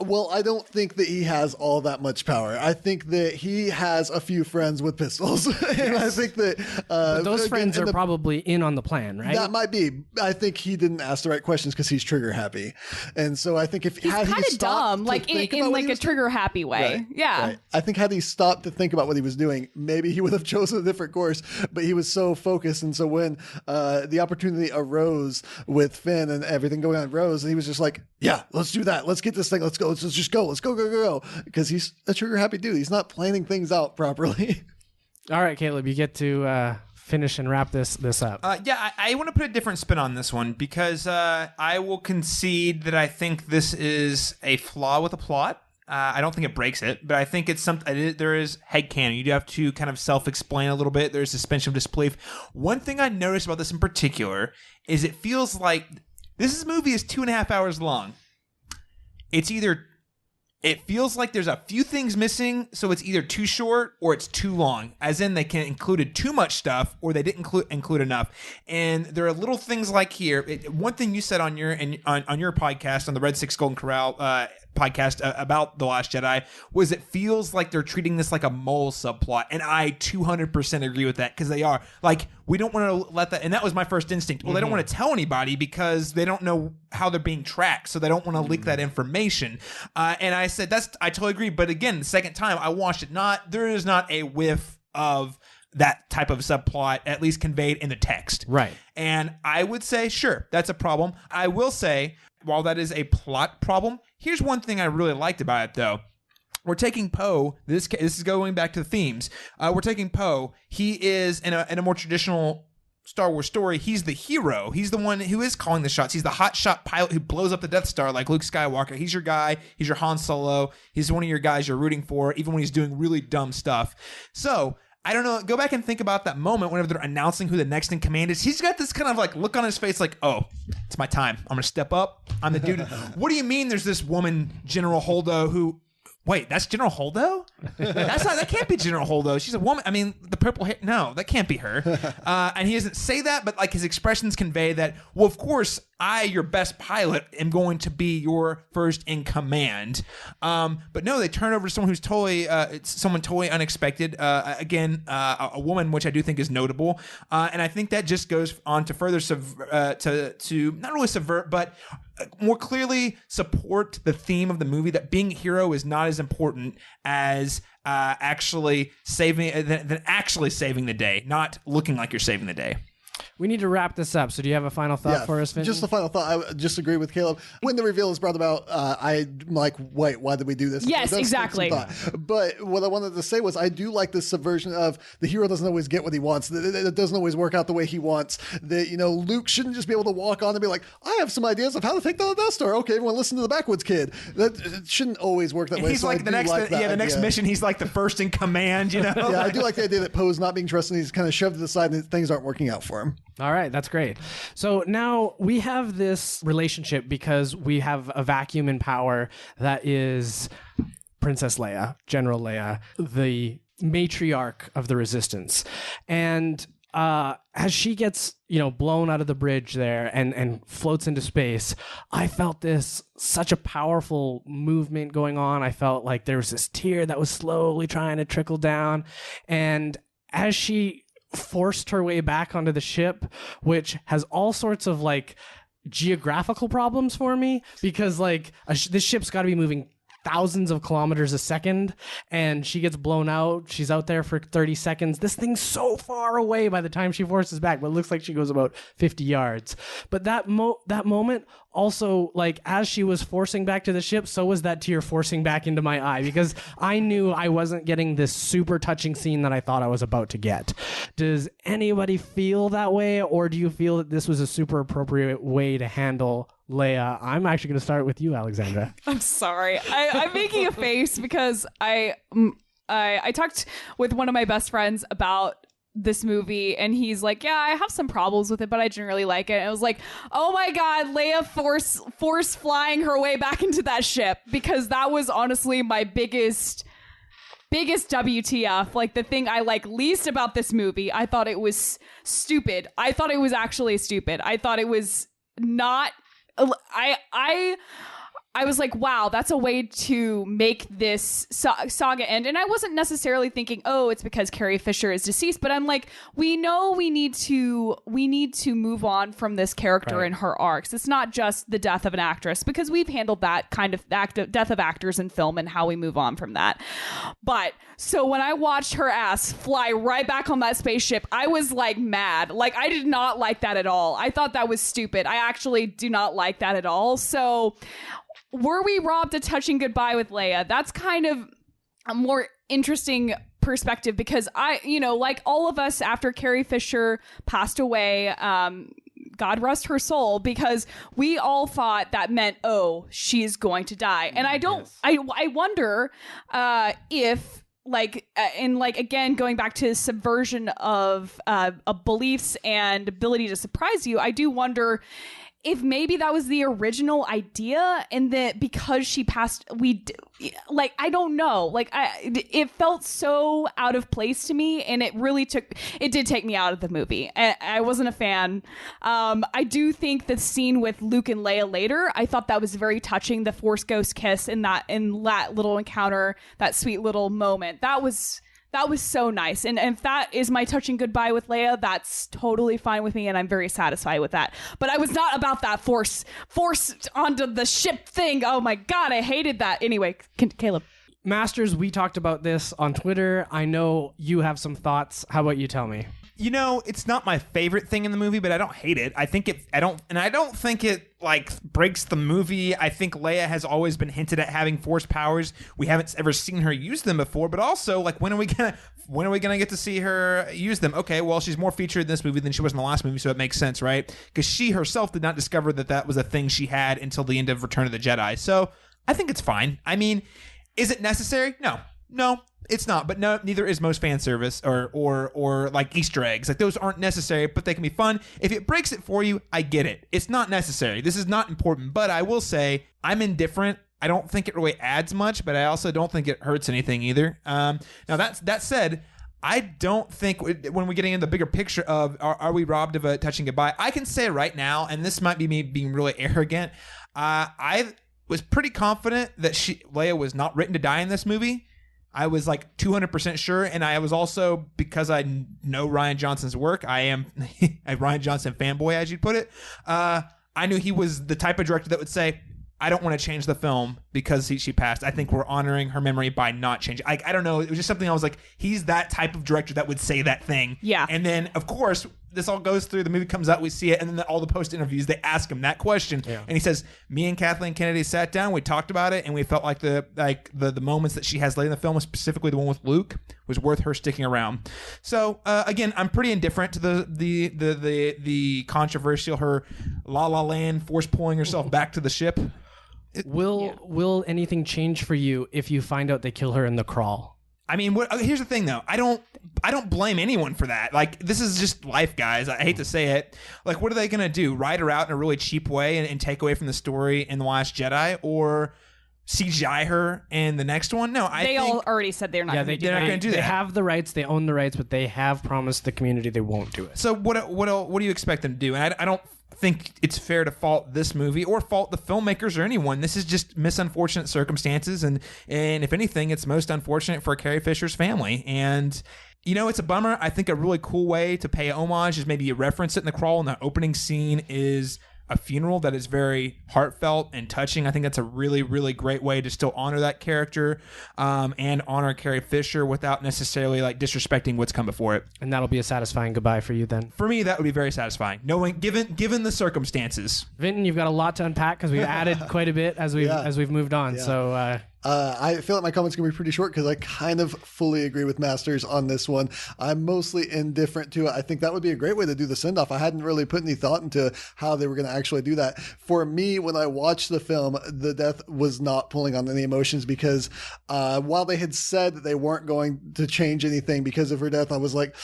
Well, I don't think that he has all that much power. I think that he has a few friends with pistols. And I think that... But those friends are the, probably in on the plan, right? That might be. I think he didn't ask the right questions because he's trigger happy. And so I think if he's kind of dumb, like in like a trigger happy way. Right, yeah. Right. I think had he stopped to think about what he was doing, maybe he would have chosen a different course, but he was so focused. And so when the opportunity arose with Finn and everything going on rose, he was just like, yeah, let's do that. Let's get this thing. Let's go. Let's just go. Let's go. Because he's a trigger happy dude. He's not planning things out properly. All right, Caleb, you get to finish and wrap this up. I want to put a different spin on this one because I will concede that I think this is a flaw with the plot. I don't think it breaks it, but I think it's something. There is headcanon. You do have to kind of self-explain a little bit. There's suspension of disbelief. One thing I noticed about this in particular is it feels like this movie is 2.5 hours long. It feels like there's a few things missing, so it's either too short or it's too long, as in they can included too much stuff or they didn't include enough. And there are little things like here. One thing you said on your podcast, on the Red 6 Golden Corral podcast about The Last Jedi, was it feels like they're treating this like a mole subplot, and I 200% agree with that, because they are. Like, we don't want to let that, and that was my first instinct. Well, they don't want to tell anybody because they don't know how they're being tracked, so they don't want to leak that information. And I said, I totally agree. But again, the second time I watched it, there is not a whiff of that type of subplot, at least conveyed in the text. Right. And I would say, sure, that's a problem. I will say, while that is a plot problem, here's one thing I really liked about it, though. We're taking Poe. This is going back to the themes. We're taking Poe. He is in a more traditional Star Wars story. He's the hero. He's the one who is calling the shots. He's the hotshot pilot who blows up the Death Star like Luke Skywalker. He's your guy. He's your Han Solo. He's one of your guys you're rooting for, even when he's doing really dumb stuff. So, I don't know. Go back and think about that moment whenever they're announcing who the next in command is. He's got this kind of like look on his face like, oh, it's my time. I'm going to step up. I'm the dude. What do you mean there's this woman, General Holdo, who... Wait, that's General Holdo? That can't be General Holdo. She's a woman. I mean, the purple hair. No, that can't be her. And he doesn't say that, but like his expressions convey that, well, of course, I, your best pilot, am going to be your first in command. But no, they turn over to someone who's totally unexpected. Again, a woman, which I do think is notable. And I think that just goes on to further to not really subvert, but more clearly support the theme of the movie, that being a hero is not as important as actually saving the day, not looking like you're saving the day. We need to wrap this up. So do you have a final thought for us, Vinton? Just the final thought. I just agree with Caleb. When the reveal is brought about, I'm like, wait, why did we do this? Yes, exactly. But what I wanted to say was I do like this subversion of the hero doesn't always get what he wants. It doesn't always work out the way he wants. That, Luke shouldn't just be able to walk on and be like, I have some ideas of how to take down the Death Star. Okay, everyone listen to the Backwoods Kid. It shouldn't always work that and way. He's so like the next mission, he's like the first in command, Yeah, I do like the idea that Poe's not being trusted. He's kind of shoved to the side and things aren't working out for him. All right, that's great. So now we have this relationship because we have a vacuum in power that is Princess Leia, General Leia, the matriarch of the Resistance. And as she gets, blown out of the bridge there and floats into space, I felt such a powerful movement going on. I felt like there was this tear that was slowly trying to trickle down. And as she forced her way back onto the ship, which has all sorts of geographical problems for me, because this ship's got to be moving thousands of kilometers a second, and she gets blown out. She's out there for 30 seconds. This thing's so far away by the time she forces back, but it looks like she goes about 50 yards. But that moment also, as she was forcing back to the ship, so was that tear forcing back into my eye, because I knew I wasn't getting this super touching scene that I thought I was about to get. Does anybody feel that way, or do you feel that this was a super appropriate way to handle Leia? I'm actually going to start with you, Alexandra. I'm sorry. I'm making a face because I talked with one of my best friends about this movie, and he's like, yeah, I have some problems with it, but I generally like it. And I was like, oh my god, Leia force flying her way back into that ship, because that was honestly my biggest biggest WTF, like the thing I like least about this movie. I thought it was stupid. I thought it was actually stupid. I thought it was not. I was like, wow, that's a way to make this saga end. And I wasn't necessarily thinking, oh, it's because Carrie Fisher is deceased. But I'm like, we know we need to move on from this character and her arcs. It's not just the death of an actress, because we've handled that kind of death of actors in film and how we move on from that. But so when I watched her ass fly right back on that spaceship, I was like mad. Like, I did not like that at all. I thought that was stupid. I actually do not like that at all. So were we robbed a touching goodbye with Leia? That's kind of a more interesting perspective, because I, like all of us after Carrie Fisher passed away, God rest her soul, because we all thought that meant, oh, she's going to die. And I wonder if, again, going back to subversion of beliefs and ability to surprise you, I do wonder if maybe that was the original idea, and that because she passed, I don't know. It felt so out of place to me, and it did take me out of the movie. I wasn't a fan. I do think the scene with Luke and Leia later, I thought that was very touching. The Force Ghost kiss in that little encounter, that sweet little moment. That was so nice. And if that is my touching goodbye with Leia, that's totally fine with me, and I'm very satisfied with that. But I was not about that force onto the ship thing. Oh my God, I hated that. Anyway, Caleb. Masters, we talked about this on Twitter. I know you have some thoughts. How about you tell me? It's not my favorite thing in the movie, but I don't hate it. I don't think it breaks the movie. I think Leia has always been hinted at having force powers. We haven't ever seen her use them before, but also when are we gonna get to see her use them? Okay, well, she's more featured in this movie than she was in the last movie, so it makes sense, right? Because she herself did not discover that was a thing she had until the end of Return of the Jedi. So I think it's fine. I mean, is it necessary? No, it's not. But no, neither is most fan service or like Easter eggs. Like, those aren't necessary, but they can be fun. If it breaks it for you, I get it. It's not necessary. This is not important. But I will say I'm indifferent. I don't think it really adds much, but I also don't think it hurts anything either. Now that said, I don't think when we're getting into the bigger picture of are we robbed of a touching goodbye, I can say right now, and this might be me being really arrogant, I was pretty confident that Leia was not written to die in this movie. I was 200% sure, and I was also, because I know Rian Johnson's work, I am a Rian Johnson fanboy, as you'd put it. I knew he was the type of director that would say, I don't want to change the film because she passed. I think we're honoring her memory by not changing. I don't know. It was just something I was like, he's that type of director that would say that thing. Yeah. And then, of course, this all goes through. The movie comes out, we see it, and then all the post interviews, they ask him that question, and he says, "Me and Kathleen Kennedy sat down, we talked about it, and we felt like the moments that she has later in the film, specifically the one with Luke, was worth her sticking around." So again, I'm pretty indifferent to the controversial her La La Land force pulling herself back to the ship. Will anything change for you if you find out they kill her in the crawl? I mean, here's the thing, though. I don't blame anyone for that. This is just life, guys. I hate to say it. What are they going to do? Write her out in a really cheap way and take away from the story in The Last Jedi? Or CGI her in the next one? No, they all already said they're not going to do that. They're not going to do that. They have the rights. They own the rights, but they have promised the community they won't do it. So what do you expect them to do? And I don't think it's fair to fault this movie or fault the filmmakers or anyone. This is just misunfortunate circumstances, and if anything, it's most unfortunate for Carrie Fisher's family. And it's a bummer. I think a really cool way to pay homage is maybe you reference it in the crawl, and the opening scene is a funeral that is very heartfelt and touching. I think that's a really, really great way to still honor that character and honor Carrie Fisher without necessarily disrespecting what's come before it. And that'll be a satisfying goodbye for you then. For me, that would be very satisfying, knowing given the circumstances. Vinton, you've got a lot to unpack because we've added quite a bit as we've moved on. Yeah. So. I feel like my comments are going to be pretty short because I kind of fully agree with Masters on this one. I'm mostly indifferent to it. I think that would be a great way to do the send-off. I hadn't really put any thought into how they were going to actually do that. For me, when I watched the film, the death was not pulling on any emotions because while they had said that they weren't going to change anything because of her death, I was like,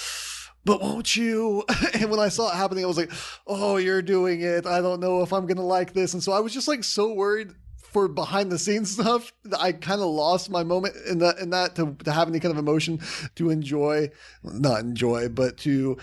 but won't you? And when I saw it happening, I was like, oh, you're doing it. I don't know if I'm going to like this. And so I was just so worried for behind the scenes stuff, I kind of lost my moment in that to have any kind of emotion to not enjoy, but to,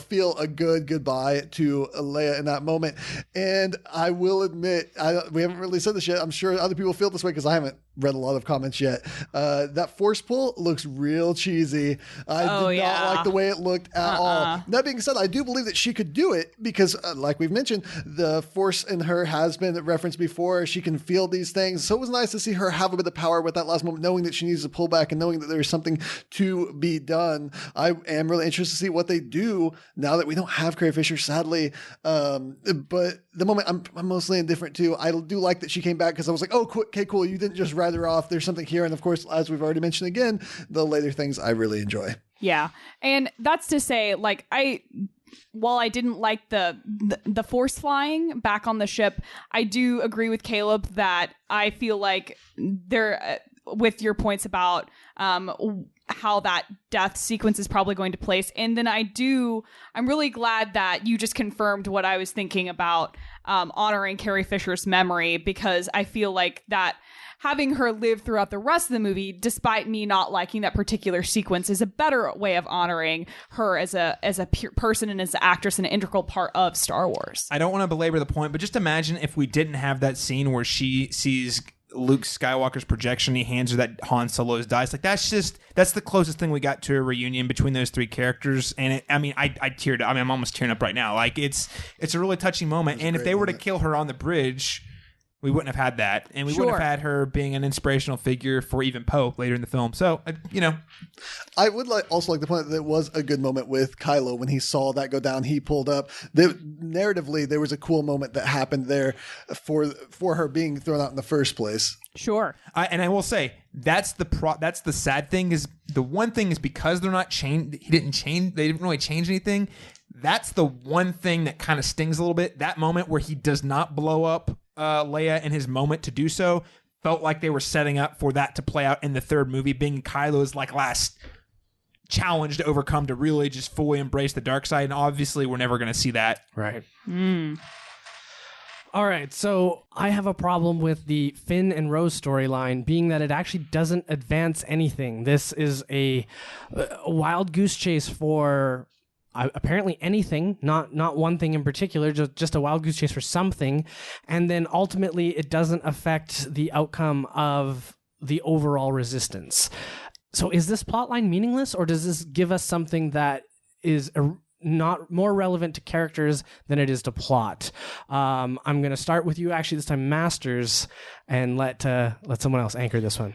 feel a good goodbye to Leia in that moment. And I will admit, we haven't really said this yet. I'm sure other people feel this way because I haven't read a lot of comments yet. That force pull looks real cheesy. I did not like the way it looked at all. That being said, I do believe that she could do it because, like we've mentioned, the force in her has been referenced before. She can feel these things. So it was nice to see her have a bit of power with that last moment, knowing that she needs to pull back and knowing that there's something to be done. I am really interested to see what they do now that we don't have Carrie Fisher, sadly. But the moment I'm mostly indifferent to. I do like that she came back because I was like, oh, okay, cool. You didn't just write her off. There's something here. And of course, as we've already mentioned again, the later things I really enjoy. Yeah. And that's to say, like, while I didn't like the force flying back on the ship, I do agree with Caleb that I feel like with your points about how that death sequence is probably going to place. And then I'm really glad that you just confirmed what I was thinking about honoring Carrie Fisher's memory, because I feel like that having her live throughout the rest of the movie, despite me not liking that particular sequence, is a better way of honoring her as a person and as an actress and an integral part of Star Wars. I don't want to belabor the point, but just imagine if we didn't have that scene where she sees Luke Skywalker's projection, he hands her that Han Solo's dice. Like, that's the closest thing we got to a reunion between those three characters. And I teared up. I mean, I'm almost tearing up right now. Like, it's a really touching moment. And if they were to kill her on the bridge, we wouldn't have had that. And we wouldn't have had her being an inspirational figure for even Poe later in the film. So, I would also like to point out that it was a good moment with Kylo when he saw that go down. He pulled up. Narratively, there was a cool moment that happened there for her being thrown out in the first place. Sure. And I will say, that's the sad thing, is the one thing is because they're not changed. They didn't really change anything. That's the one thing that kind of stings a little bit. That moment where he does not blow up Leia in his moment to do so felt like they were setting up for that to play out in the third movie, being Kylo's last challenge to overcome, to really just fully embrace the dark side. And obviously we're never going to see that. Right. All right, so I have a problem with the Finn and Rose storyline, being that it actually doesn't advance anything. This is a wild goose chase for apparently anything, not one thing in particular, just a wild goose chase for something, and then ultimately it doesn't affect the outcome of the overall resistance. So is this plotline meaningless, or does this give us something that is not more relevant to characters than it is to plot? I'm going to start with you actually this time, Masters, and let someone else anchor this one.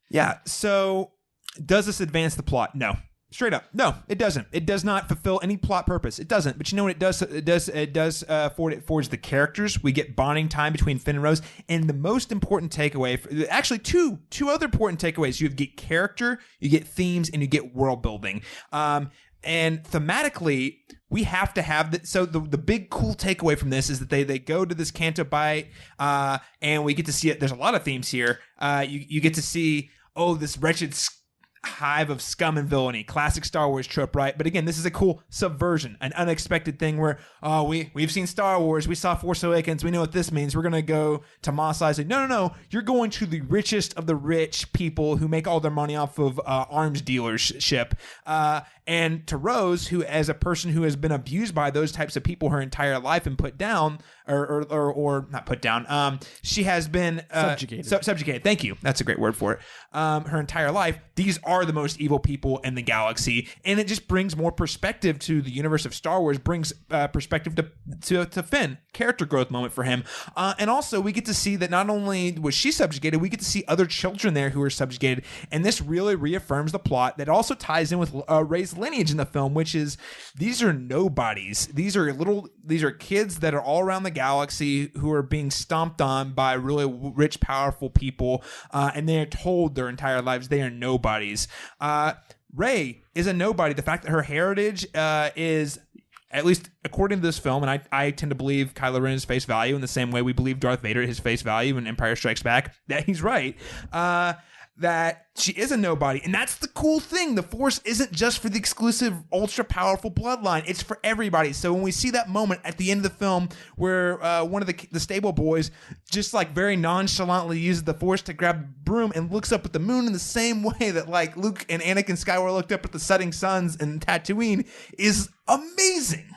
Yeah, so does this advance the plot? No. Straight up. No, it doesn't. It does not fulfill any plot purpose. It doesn't. But you know what it does? It does forge the characters. We get bonding time between Finn and Rose. And the most important takeaway, actually two other important takeaways. You get character, you get themes, and you get world building. And thematically, we have to have that. So the big cool takeaway from this is that they go to this Canto Bight, and we get to see it. There's a lot of themes here. You get to see, this wretched hive of scum and villainy, classic Star Wars trope, right? But again, this is a cool subversion, an unexpected thing where we've seen Star Wars, we saw Force Awakens, we know what this means. We're gonna go to Mos Eisley. No, you're going to the richest of the rich people who make all their money off of arms dealership. And to Rose, who as a person who has been abused by those types of people her entire life and put down, or not put down, she has been subjugated. Subjugated. Thank you. That's a great word for it. Her entire life. These are the most evil people in the galaxy, and it just brings more perspective to the universe of Star Wars. Brings perspective to Finn. Character growth moment for him, and also we get to see that not only was she subjugated, we get to see other children there who are subjugated, and this really reaffirms the plot that also ties in with Rey's lineage in the film, which is these are nobodies. These are kids that are all around the galaxy who are being stomped on by really rich, powerful people, and they are told their entire lives they are nobodies. Rey is a nobody. The fact that her heritage is, at least according to this film, and I tend to believe Kylo Ren is face value in the same way we believe Darth Vader is face value in Empire Strikes Back, that he's right. that she is a nobody. And that's the cool thing. The Force isn't just for the exclusive, ultra-powerful bloodline. It's for everybody. So when we see that moment at the end of the film where one of the stable boys just like very nonchalantly uses the Force to grab a broom and looks up at the moon in the same way that like Luke and Anakin Skywalker looked up at the setting suns in Tatooine is amazing.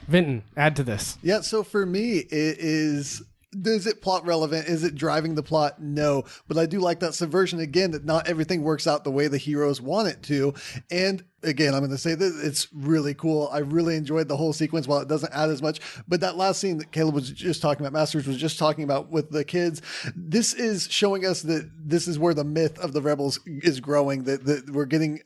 Vinton, add to this. Yeah, so for me, it is... Is it plot relevant? Is it driving the plot? No. But I do like that subversion again, that not everything works out the way the heroes want it to. And again, I'm going to say this, it's really cool. I really enjoyed the whole sequence while it doesn't add as much. But that last scene that Caleb was just talking about, Masters was just talking about with the kids, this is showing us that this is where the myth of the rebels is growing, that we're getting,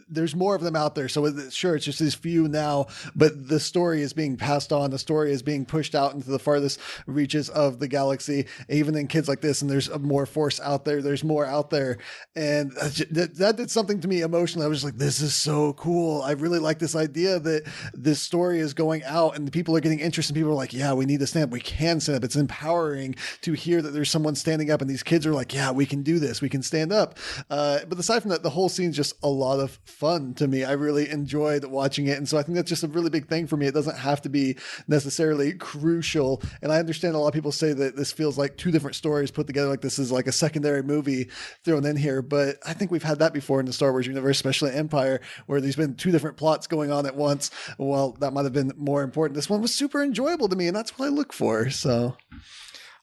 there's more of them out there. So sure, it's just these few now, but the story is being passed on. The story is being pushed out into the farthest reaches of the galaxy, even in kids like this. And there's more Force out there. There's more out there. And that did something to me emotionally. I was just like, this is so cool. I really like this idea that this story is going out and people are getting interested. People are like, yeah, we need to stand up. We can stand up. It's empowering to hear that there's someone standing up and these kids are like, yeah, we can do this. We can stand up. But aside from that, the whole scene's just a lot of fun to me. I really enjoyed watching it. And so I think that's just a really big thing for me. It doesn't have to be necessarily crucial. And I understand a lot of people say that this feels like two different stories put together, like this is like a secondary movie thrown in here. But I think we've had that before in the Star Wars universe, especially Empire, where there's been two different plots going on at once. Well, that might have been more important. This one was super enjoyable to me, and that's what I look for. So,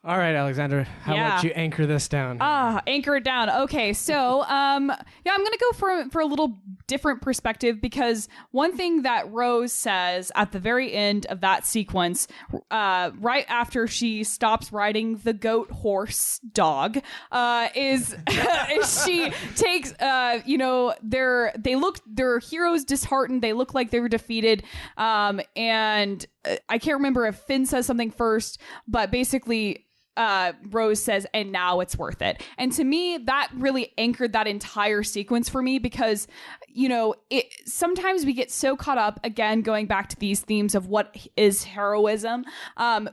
all right, Alexandra, how about you anchor this down? Anchor it down. Okay, so I'm gonna go for a little different perspective, because one thing that Rose says at the very end of that sequence, right after she stops riding the goat horse dog, is she takes their heroes disheartened. They look like they were defeated, and I can't remember if Finn says something first, but basically Rose says, and now it's worth it. And to me, that really anchored that entire sequence for me, because, sometimes we get so caught up, again, going back to these themes of what is heroism.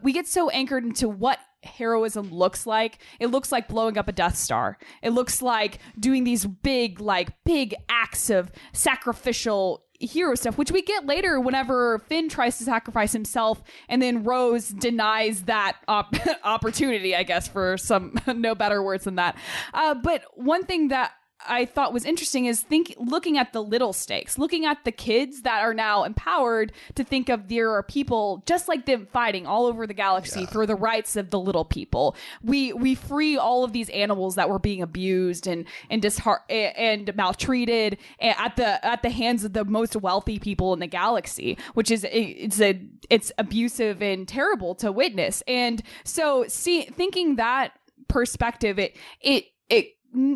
We get so anchored into what heroism looks like. It looks like blowing up a Death Star. It looks like doing these big acts of sacrificial hero stuff, which we get later whenever Finn tries to sacrifice himself, and then Rose denies that opportunity, I guess, for some no better words than that. But one thing that I thought was interesting is looking at the little stakes, looking at the kids that are now empowered to think of there are people just like them fighting all over the galaxy for the rights of the little people. We free all of these animals that were being abused and maltreated at the hands of the most wealthy people in the galaxy, which is it's abusive and terrible to witness. And so thinking that perspective, it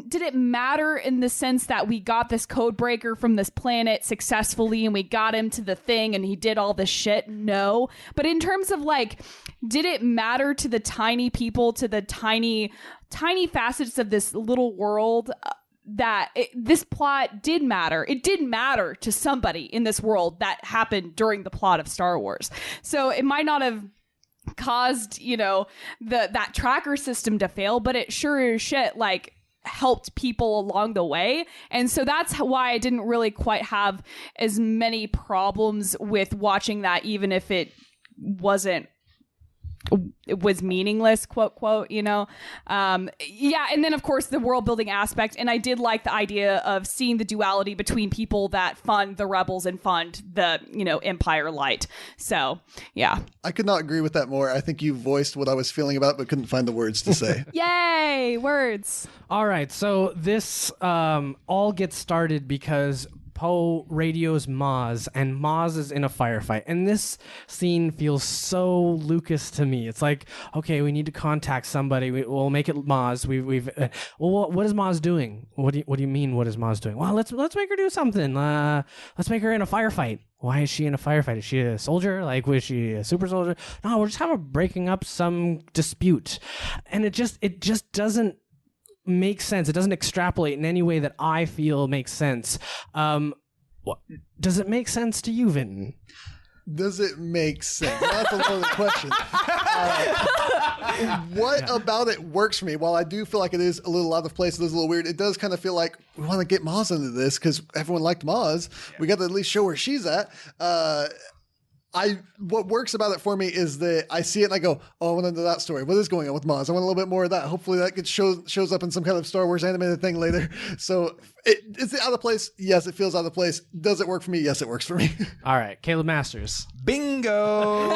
did it matter in the sense that we got this code breaker from this planet successfully and we got him to the thing and he did all this shit? No. But in terms of did it matter to the tiny people, to the tiny facets of this little world, this plot did matter? It did matter to somebody in this world that happened during the plot of Star Wars. So it might not have caused, that tracker system to fail, but it sure as shit, helped people along the way. And so that's why I didn't really quite have as many problems with watching that, even if it was meaningless, quote, and then of course the world building aspect. And I did like the idea of seeing the duality between people that fund the rebels and fund the Empire light. So yeah, I could not agree with that more. I think you voiced what I was feeling about but couldn't find the words to say. Yay, words. All right, so this all gets started because Poe radios Maz, and Maz is in a firefight. And this scene feels so Lucas to me. It's like, okay, we need to contact somebody. We'll make it Maz. What is Maz doing? What do you mean? What is Maz doing? Well, let's make her do something. Let's make her in a firefight. Why is she in a firefight? Is she a soldier? Was she a super soldier? No, we're just breaking up some dispute. And it just doesn't make sense. It doesn't extrapolate in any way that I feel makes sense. Does it make sense to you, Vinton? Does it make sense? That's a loaded question. What about it works for me? While I do feel like it is a little out of place, it is a little weird, it does kind of feel like we want to get Maz into this because everyone liked Maz. Yeah. We got to at least show where she's at. What works about it for me is that I see it and I go, oh, I want to know that story. What is going on with Maz? I want a little bit more of that. Hopefully that gets shows up in some kind of Star Wars animated thing later. So is it out of place? Yes, it feels out of place. Does it work for me? Yes, it works for me. All right, Caleb Masters. Bingo!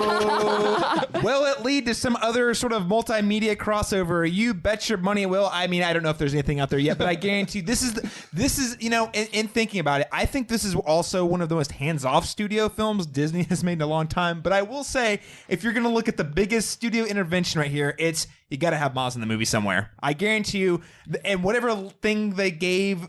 Will it lead to some other sort of multimedia crossover? You bet your money it will. I mean, I don't know if there's anything out there yet, but I guarantee this is you know, in thinking about it, I think this is also one of the most hands-off studio films Disney has made in a long time. But I will say, if you're going to look at the biggest studio intervention right here, it's you got to have Maz in the movie somewhere. I guarantee you, and whatever thing they gave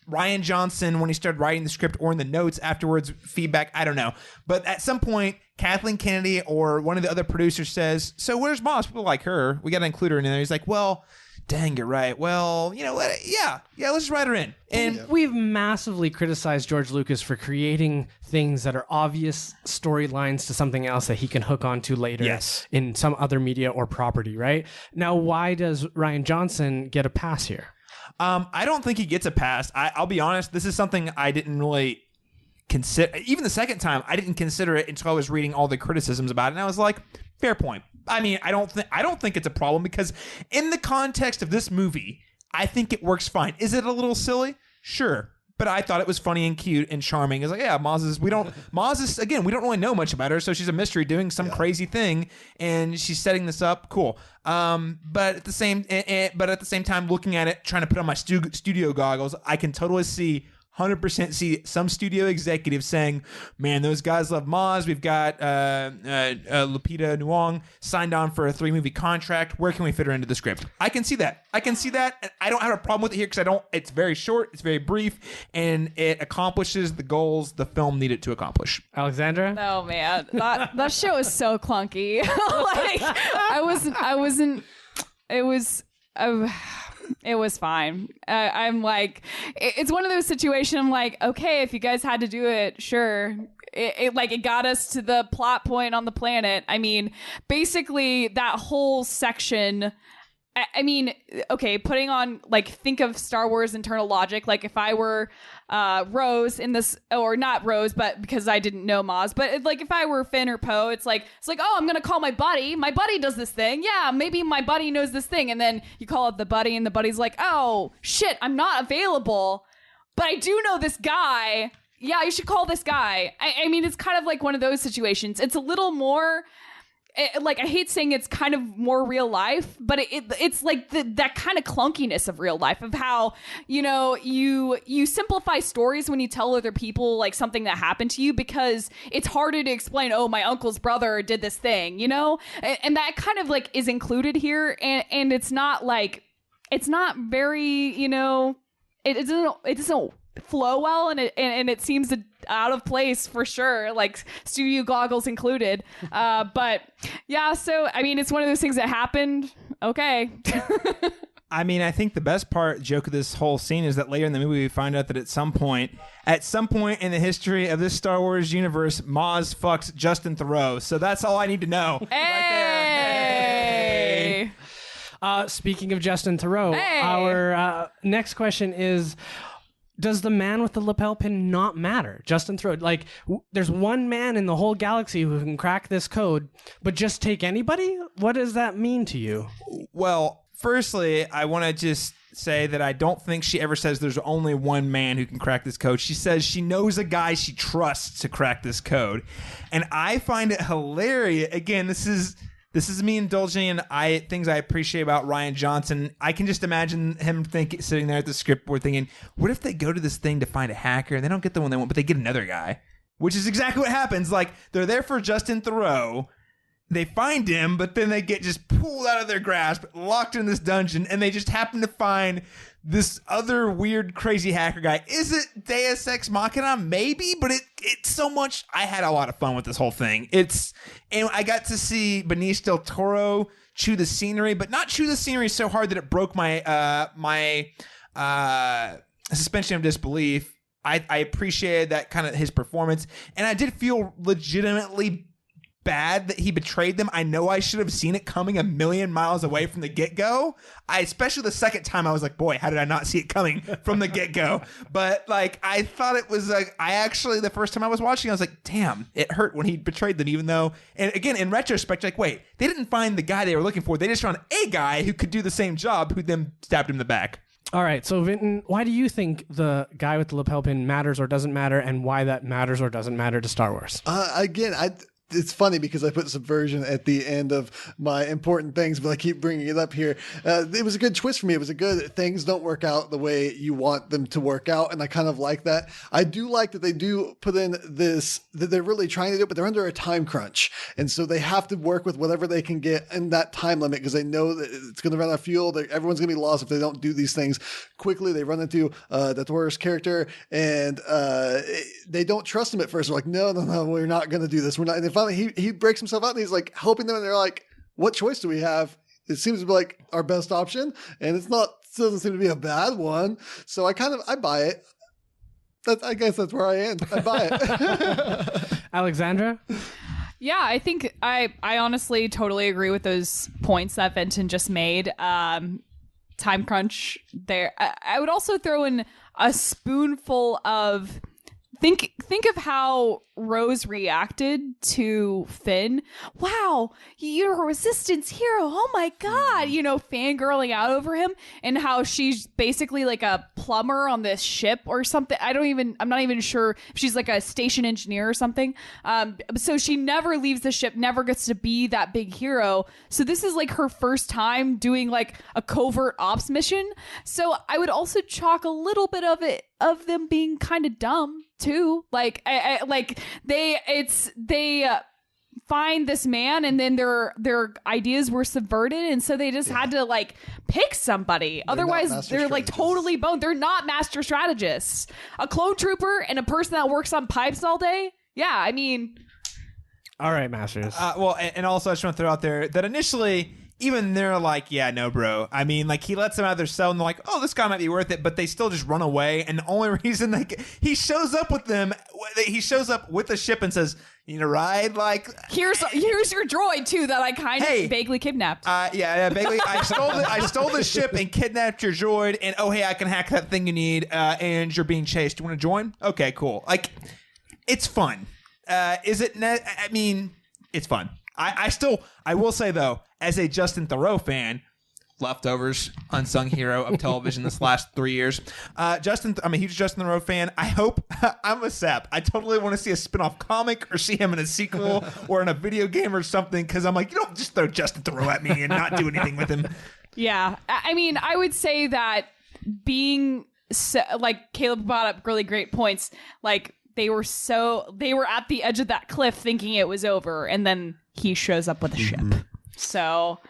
Rian Johnson when he started writing the script or in the notes afterwards, feedback, I don't know. But at some point, Kathleen Kennedy or one of the other producers says, so where's Maz? People like her. We got to include her in there. He's like, well, dang, you're right. Well, you know what? Yeah, let's just write her in. And we've massively criticized George Lucas for creating things that are obvious storylines to something else that he can hook onto later in some other media or property, right? Now, why does Rian Johnson get a pass here? I don't think he gets a pass. I'll be honest. This is something I didn't really consider. Even the second time, I didn't consider it until I was reading all the criticisms about it, and I was like, fair point. I mean, I don't think it's a problem because in the context of this movie, I think it works fine. Is it a little silly? Sure. But I thought it was funny and cute and charming. It's like, yeah, Maz is, again, we don't really know much about her, so she's a mystery doing some crazy thing, and she's setting this up. Cool. But at the same time, looking at it, trying to put on my studio goggles, I can totally see 100% see some studio executives saying, man, those guys love Maz. We've got Lupita Nyong'o signed on for a 3-movie contract. Where can we fit her into the script? I can see that. And I don't have a problem with it here because it's very short, it's very brief, and it accomplishes the goals the film needed to accomplish. Alexandra? Oh, man. That show is so clunky. It was fine. I'm like, it's one of those situations. I'm like, okay, if you guys had to do it, sure. It got us to the plot point on the planet. I mean, basically that whole section. I mean, okay, putting on, like, think of Star Wars internal logic. Like, if I were Rose in this, or not Rose, but because I didn't know Maz, but like if I were Finn or Poe, it's like, oh, I'm gonna call my buddy. My buddy does this thing. Yeah, maybe my buddy knows this thing, and then you call up the buddy, and the buddy's like, oh shit, I'm not available, but I do know this guy. Yeah, you should call this guy. I mean, it's kind of like one of those situations. It's a little more. Like, I hate saying it's kind of more real life, but it's like that kind of clunkiness of real life, of how, you know, you simplify stories when you tell other people like something that happened to you, because it's harder to explain, oh, my uncle's brother did this thing, you know, and that kind of like is included here, and it's not like, it's not very, you know, it doesn't flow well, and it seems out of place for sure, like studio goggles included. But yeah, so I mean, it's one of those things that happened. Okay. I mean, I think the best joke of this whole scene is that later in the movie we find out that at some point in the history of this Star Wars universe, Maz fucks Justin Theroux. So that's all I need to know. Hey! Right there. Speaking of Justin Theroux, hey! Our next question is, does the man with the lapel pin not matter? Justin Theroux, like, there's one man in the whole galaxy who can crack this code, but just take anybody? What does that mean to you? Well, firstly, I want to just say that I don't think she ever says there's only one man who can crack this code. She says she knows a guy she trusts to crack this code. And I find it hilarious. Again, this is me indulging in things I appreciate about Rian Johnson. I can just imagine him sitting there at the script board thinking, what if they go to this thing to find a hacker and they don't get the one they want, but they get another guy? Which is exactly what happens. Like, they're there for Justin Theroux. They find him, but then they get just pulled out of their grasp, locked in this dungeon, and they just happen to find this other weird, crazy hacker guy. Is it Deus Ex Machina? Maybe, but it's so much. I had a lot of fun with this whole thing. And I got to see Benicio del Toro chew the scenery, but not chew the scenery so hard that it broke my suspension of disbelief. I appreciated that kind of his performance, and I did feel legitimately bad that he betrayed them. I know I should have seen it coming a million miles away from the get-go. Especially the second time, I was like, boy, how did I not see it coming from the get-go? But like, I thought it was like, the first time I was watching, I was like, damn, it hurt when he betrayed them, even though, and again, in retrospect, like, wait, they didn't find the guy they were looking for. They just found a guy who could do the same job, who then stabbed him in the back. All right, so Vinton, why do you think the guy with the lapel pin matters or doesn't matter, and why that matters or doesn't matter to Star Wars? It's funny because I put subversion at the end of my important things, but I keep bringing it up here. It was a good twist for me. It was a good things don't work out the way you want them to work out, and I kind of like that. I do like that they do put in this, that they're really trying to do it, but they're under a time crunch, and so they have to work with whatever they can get in that time limit because they know that it's going to run out of fuel. Everyone's going to be lost if they don't do these things quickly. They run into the Taurus character, and they don't trust him at first. They're like, no, we're not going to do this. We're not. And finally, he breaks himself out and he's like helping them, and they're like, what choice do we have? It seems to be like our best option, and it doesn't seem to be a bad one. So I buy it. I guess that's where I end. I buy it. Alexandra? Yeah, I think I honestly totally agree with those points that Vinton just made. Time crunch there. I would also throw in a spoonful of think of how Rose reacted to Finn. Wow, you're a resistance hero. Oh my God, fangirling out over him, and how she's basically like a plumber on this ship or something. I'm not even sure if she's like a station engineer or something. So she never leaves the ship, never gets to be that big hero. So this is like her first time doing like a covert ops mission. So I would also chalk a little bit of them being kind of dumb too. Like they find this man, and then their ideas were subverted, and so they just had to like pick somebody. Otherwise they're like totally boned. They're not master strategists. A clone trooper and a person that works on pipes all day. Yeah, I mean. All right, masters. And also I just want to throw out there that initially, even they're like, yeah, no, bro. I mean, like, he lets them out of their cell, and they're like, oh, this guy might be worth it, but they still just run away. And the only reason he shows up with them, he shows up with the ship and says, you need a ride? Like, here's your droid too that I kind of vaguely kidnapped. Yeah, vaguely. I stole the ship and kidnapped your droid, and oh hey, I can hack that thing you need, and you're being chased. Do you want to join? Okay, cool. Like, it's fun. Is it? I mean, it's fun. I will say though, as a Justin Theroux fan, Leftovers, unsung hero of television this last 3 years. I'm a huge Justin Theroux fan. I hope I'm a sap. I totally want to see a spin-off comic or see him in a sequel or in a video game or something, because I'm like, you don't just throw Justin Theroux at me and not do anything with him. Yeah. I mean, I would say that being like Caleb brought up really great points. Like they were at the edge of that cliff thinking it was over, and then he shows up with a ship. So,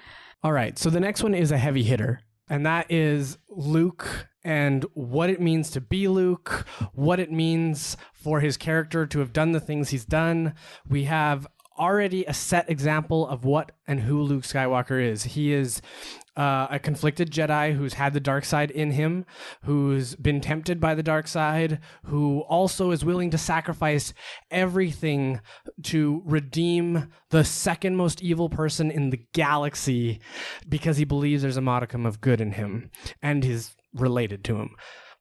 all right. So the next one is a heavy hitter, and that is Luke and what it means to be Luke, what it means for his character to have done the things he's done. We have already a set example of what and who Luke Skywalker is. He is a conflicted Jedi who's had the dark side in him, who's been tempted by the dark side, who also is willing to sacrifice everything to redeem the second most evil person in the galaxy because he believes there's a modicum of good in him and is related to him.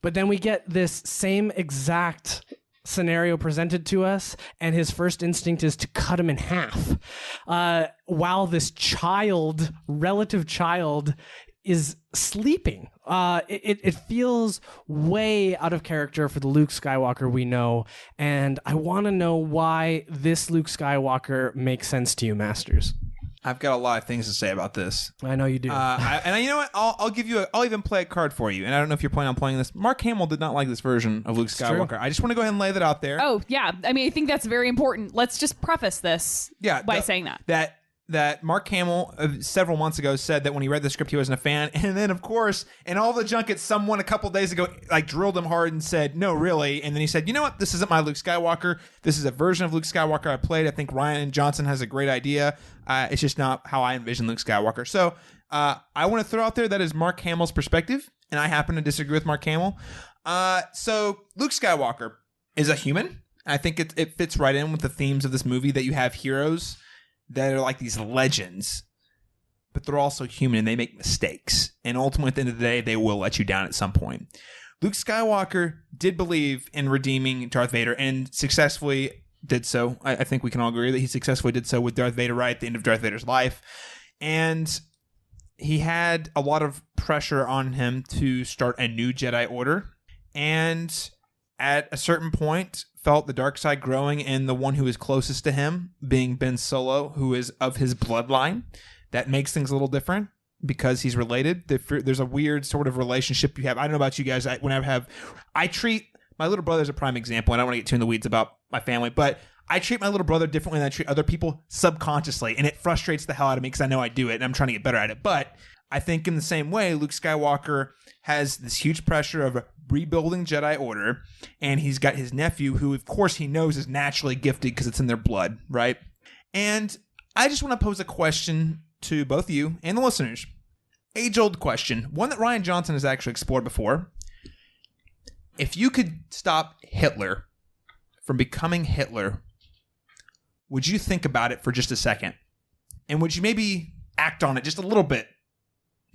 But then we get this same exact scenario presented to us, and his first instinct is to cut him in half, while this relative child is sleeping. It feels way out of character for the Luke Skywalker we know, and I want to know why this Luke Skywalker makes sense to you, Masters. I've got a lot of things to say about this. I know you do. And you know what? I'll even play a card for you. And I don't know if you're planning on playing this. Mark Hamill did not like this version of Luke Skywalker. I just want to go ahead and lay that out there. Oh, yeah. I mean, I think that's very important. Let's just preface this by saying that Mark Hamill several months ago said that when he read the script he wasn't a fan, and then of course in all the junkets someone a couple days ago like drilled him hard and said no really, and then he said, you know what, this isn't my Luke Skywalker, this is a version of Luke Skywalker I played. I think Rian Johnson has a great idea, it's just not how I envision Luke Skywalker. So I want to throw out there that is Mark Hamill's perspective, and I happen to disagree with Mark Hamill. So Luke Skywalker is a human. I think it fits right in with the themes of this movie, that you have heroes that are like these legends, but they're also human and they make mistakes. And ultimately, at the end of the day, they will let you down at some point. Luke Skywalker did believe in redeeming Darth Vader and successfully did so. I think we can all agree that he successfully did so with Darth Vader right at the end of Darth Vader's life. And he had a lot of pressure on him to start a new Jedi Order. And at a certain point, felt the dark side growing in the one who is closest to him, being Ben Solo, who is of his bloodline. That makes things a little different because he's related. There's a weird sort of relationship you have. I don't know about you guys. I treat my little brother as a prime example, and I don't want to get too in the weeds about my family, but I treat my little brother differently than I treat other people subconsciously, and it frustrates the hell out of me because I know I do it, and I'm trying to get better at it. But I think in the same way, Luke Skywalker has this huge pressure of rebuilding Jedi Order, and he's got his nephew, who of course he knows is naturally gifted because it's in their blood, right? And I just want to pose a question to both you and the listeners. Age-old question, one that Rian Johnson has actually explored before. If you could stop Hitler from becoming Hitler, would you think about it for just a second? And would you maybe act on it just a little bit?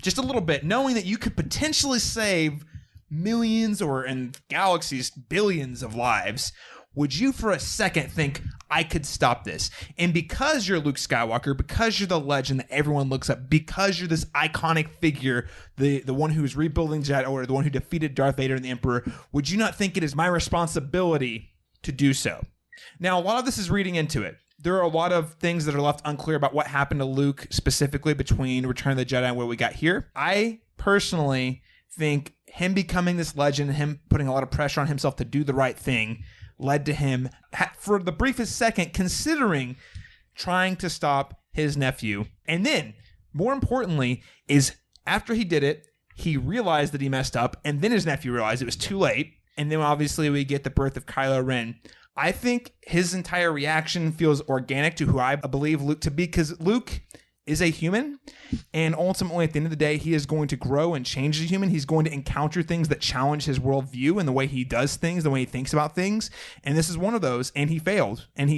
Just a little bit, knowing that you could potentially save millions or in galaxies, billions of lives. Would you for a second think, I could stop this? And because you're Luke Skywalker, because you're the legend that everyone looks up, because you're this iconic figure, the one who's rebuilding Jedi Order, the one who defeated Darth Vader and the Emperor, would you not think it is my responsibility to do so? Now, a lot of this is reading into it. There are a lot of things that are left unclear about what happened to Luke specifically between Return of the Jedi and where we got here. I personally think him becoming this legend, him putting a lot of pressure on himself to do the right thing, led to him, for the briefest second, considering trying to stop his nephew. And then, more importantly, is after he did it, he realized that he messed up, and then his nephew realized it was too late. And then obviously we get the birth of Kylo Ren. I think his entire reaction feels organic to who I believe Luke to be, because Luke is a human, and ultimately at the end of the day, he is going to grow and change as a human. He's going to encounter things that challenge his worldview and the way he does things, the way he thinks about things, and this is one of those. And he failed and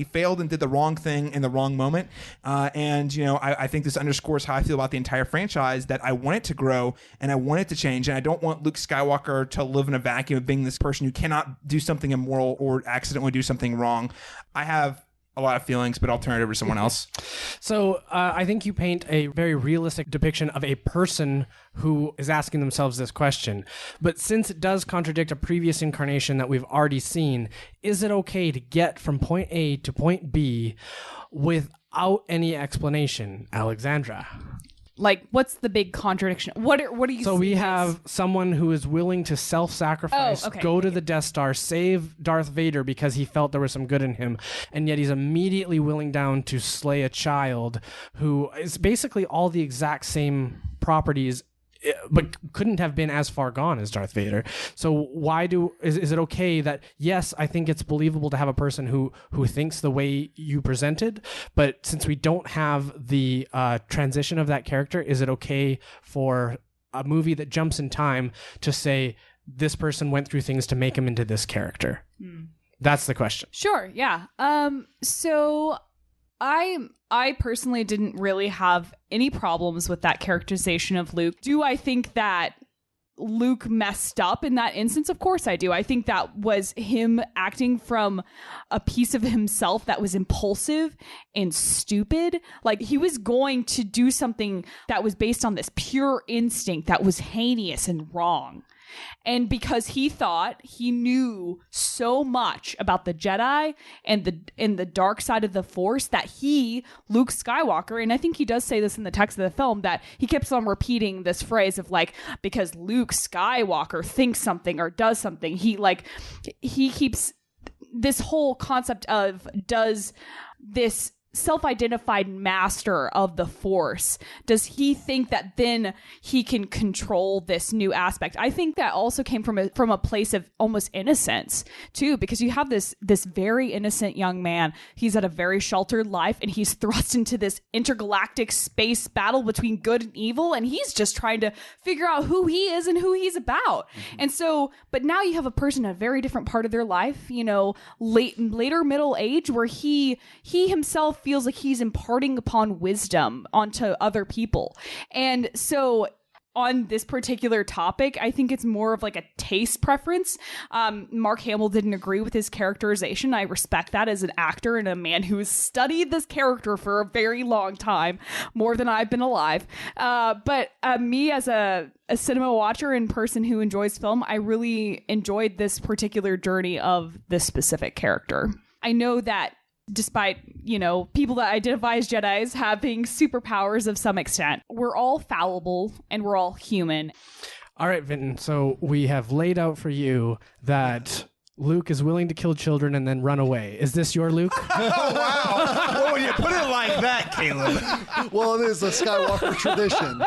did the wrong thing in the wrong moment. And you know, I think this underscores how I feel about the entire franchise, that I want it to grow and I want it to change, and I don't want Luke Skywalker to live in a vacuum of being this person who cannot do something immoral or accidentally do something wrong. I have a lot of feelings, but I'll turn it over to someone else. So I think you paint a very realistic depiction of a person who is asking themselves this question. But since it does contradict a previous incarnation that we've already seen, is it okay to get from point A to point B without any explanation, Alexandra? Like, what's the big contradiction? What are you? So we have someone who is willing to self-sacrifice, go to the Death Star, save Darth Vader because he felt there was some good in him, and yet he's immediately willing down to slay a child who is basically all the exact same properties, but couldn't have been as far gone as Darth Vader. So is it okay that, yes, I think it's believable to have a person who thinks the way you presented, but since we don't have the transition of that character, is it okay for a movie that jumps in time to say this person went through things to make him into this character? That's the question. Sure, yeah. So I personally didn't really have any problems with that characterization of Luke. Do I think that Luke messed up in that instance? Of course I do. I think that was him acting from a piece of himself that was impulsive and stupid. Like, he was going to do something that was based on this pure instinct that was heinous and wrong. And because he thought he knew so much about the Jedi and the dark side of the Force, that he, Luke Skywalker, and I think he does say this in the text of the film, that he keeps on repeating this phrase of like, because Luke Skywalker thinks something or does something, he keeps this whole concept of, does this self-identified master of the Force, does he think that then he can control this new aspect? I think that also came from a place of almost innocence too, because you have this very innocent young man. He's had a very sheltered life, and he's thrust into this intergalactic space battle between good and evil, and he's just trying to figure out who he is and who he's about. And so, but now you have a person in a very different part of their life, you know, later middle age, where he himself feels like he's imparting upon wisdom onto other people. And so on this particular topic, I think it's more of like a taste preference. Mark Hamill didn't agree with his characterization. I respect that as an actor and a man who has studied this character for a very long time, more than I've been alive. But me as a cinema watcher and person who enjoys film, I really enjoyed this particular journey of this specific character. I know that despite, people that identify as Jedis having superpowers of some extent, we're all fallible and we're all human. All right, Vinton. So we have laid out for you that Luke is willing to kill children and then run away. Is this your Luke? Oh, wow. Well, when you put it like that, Caleb. Well, it is a Skywalker tradition.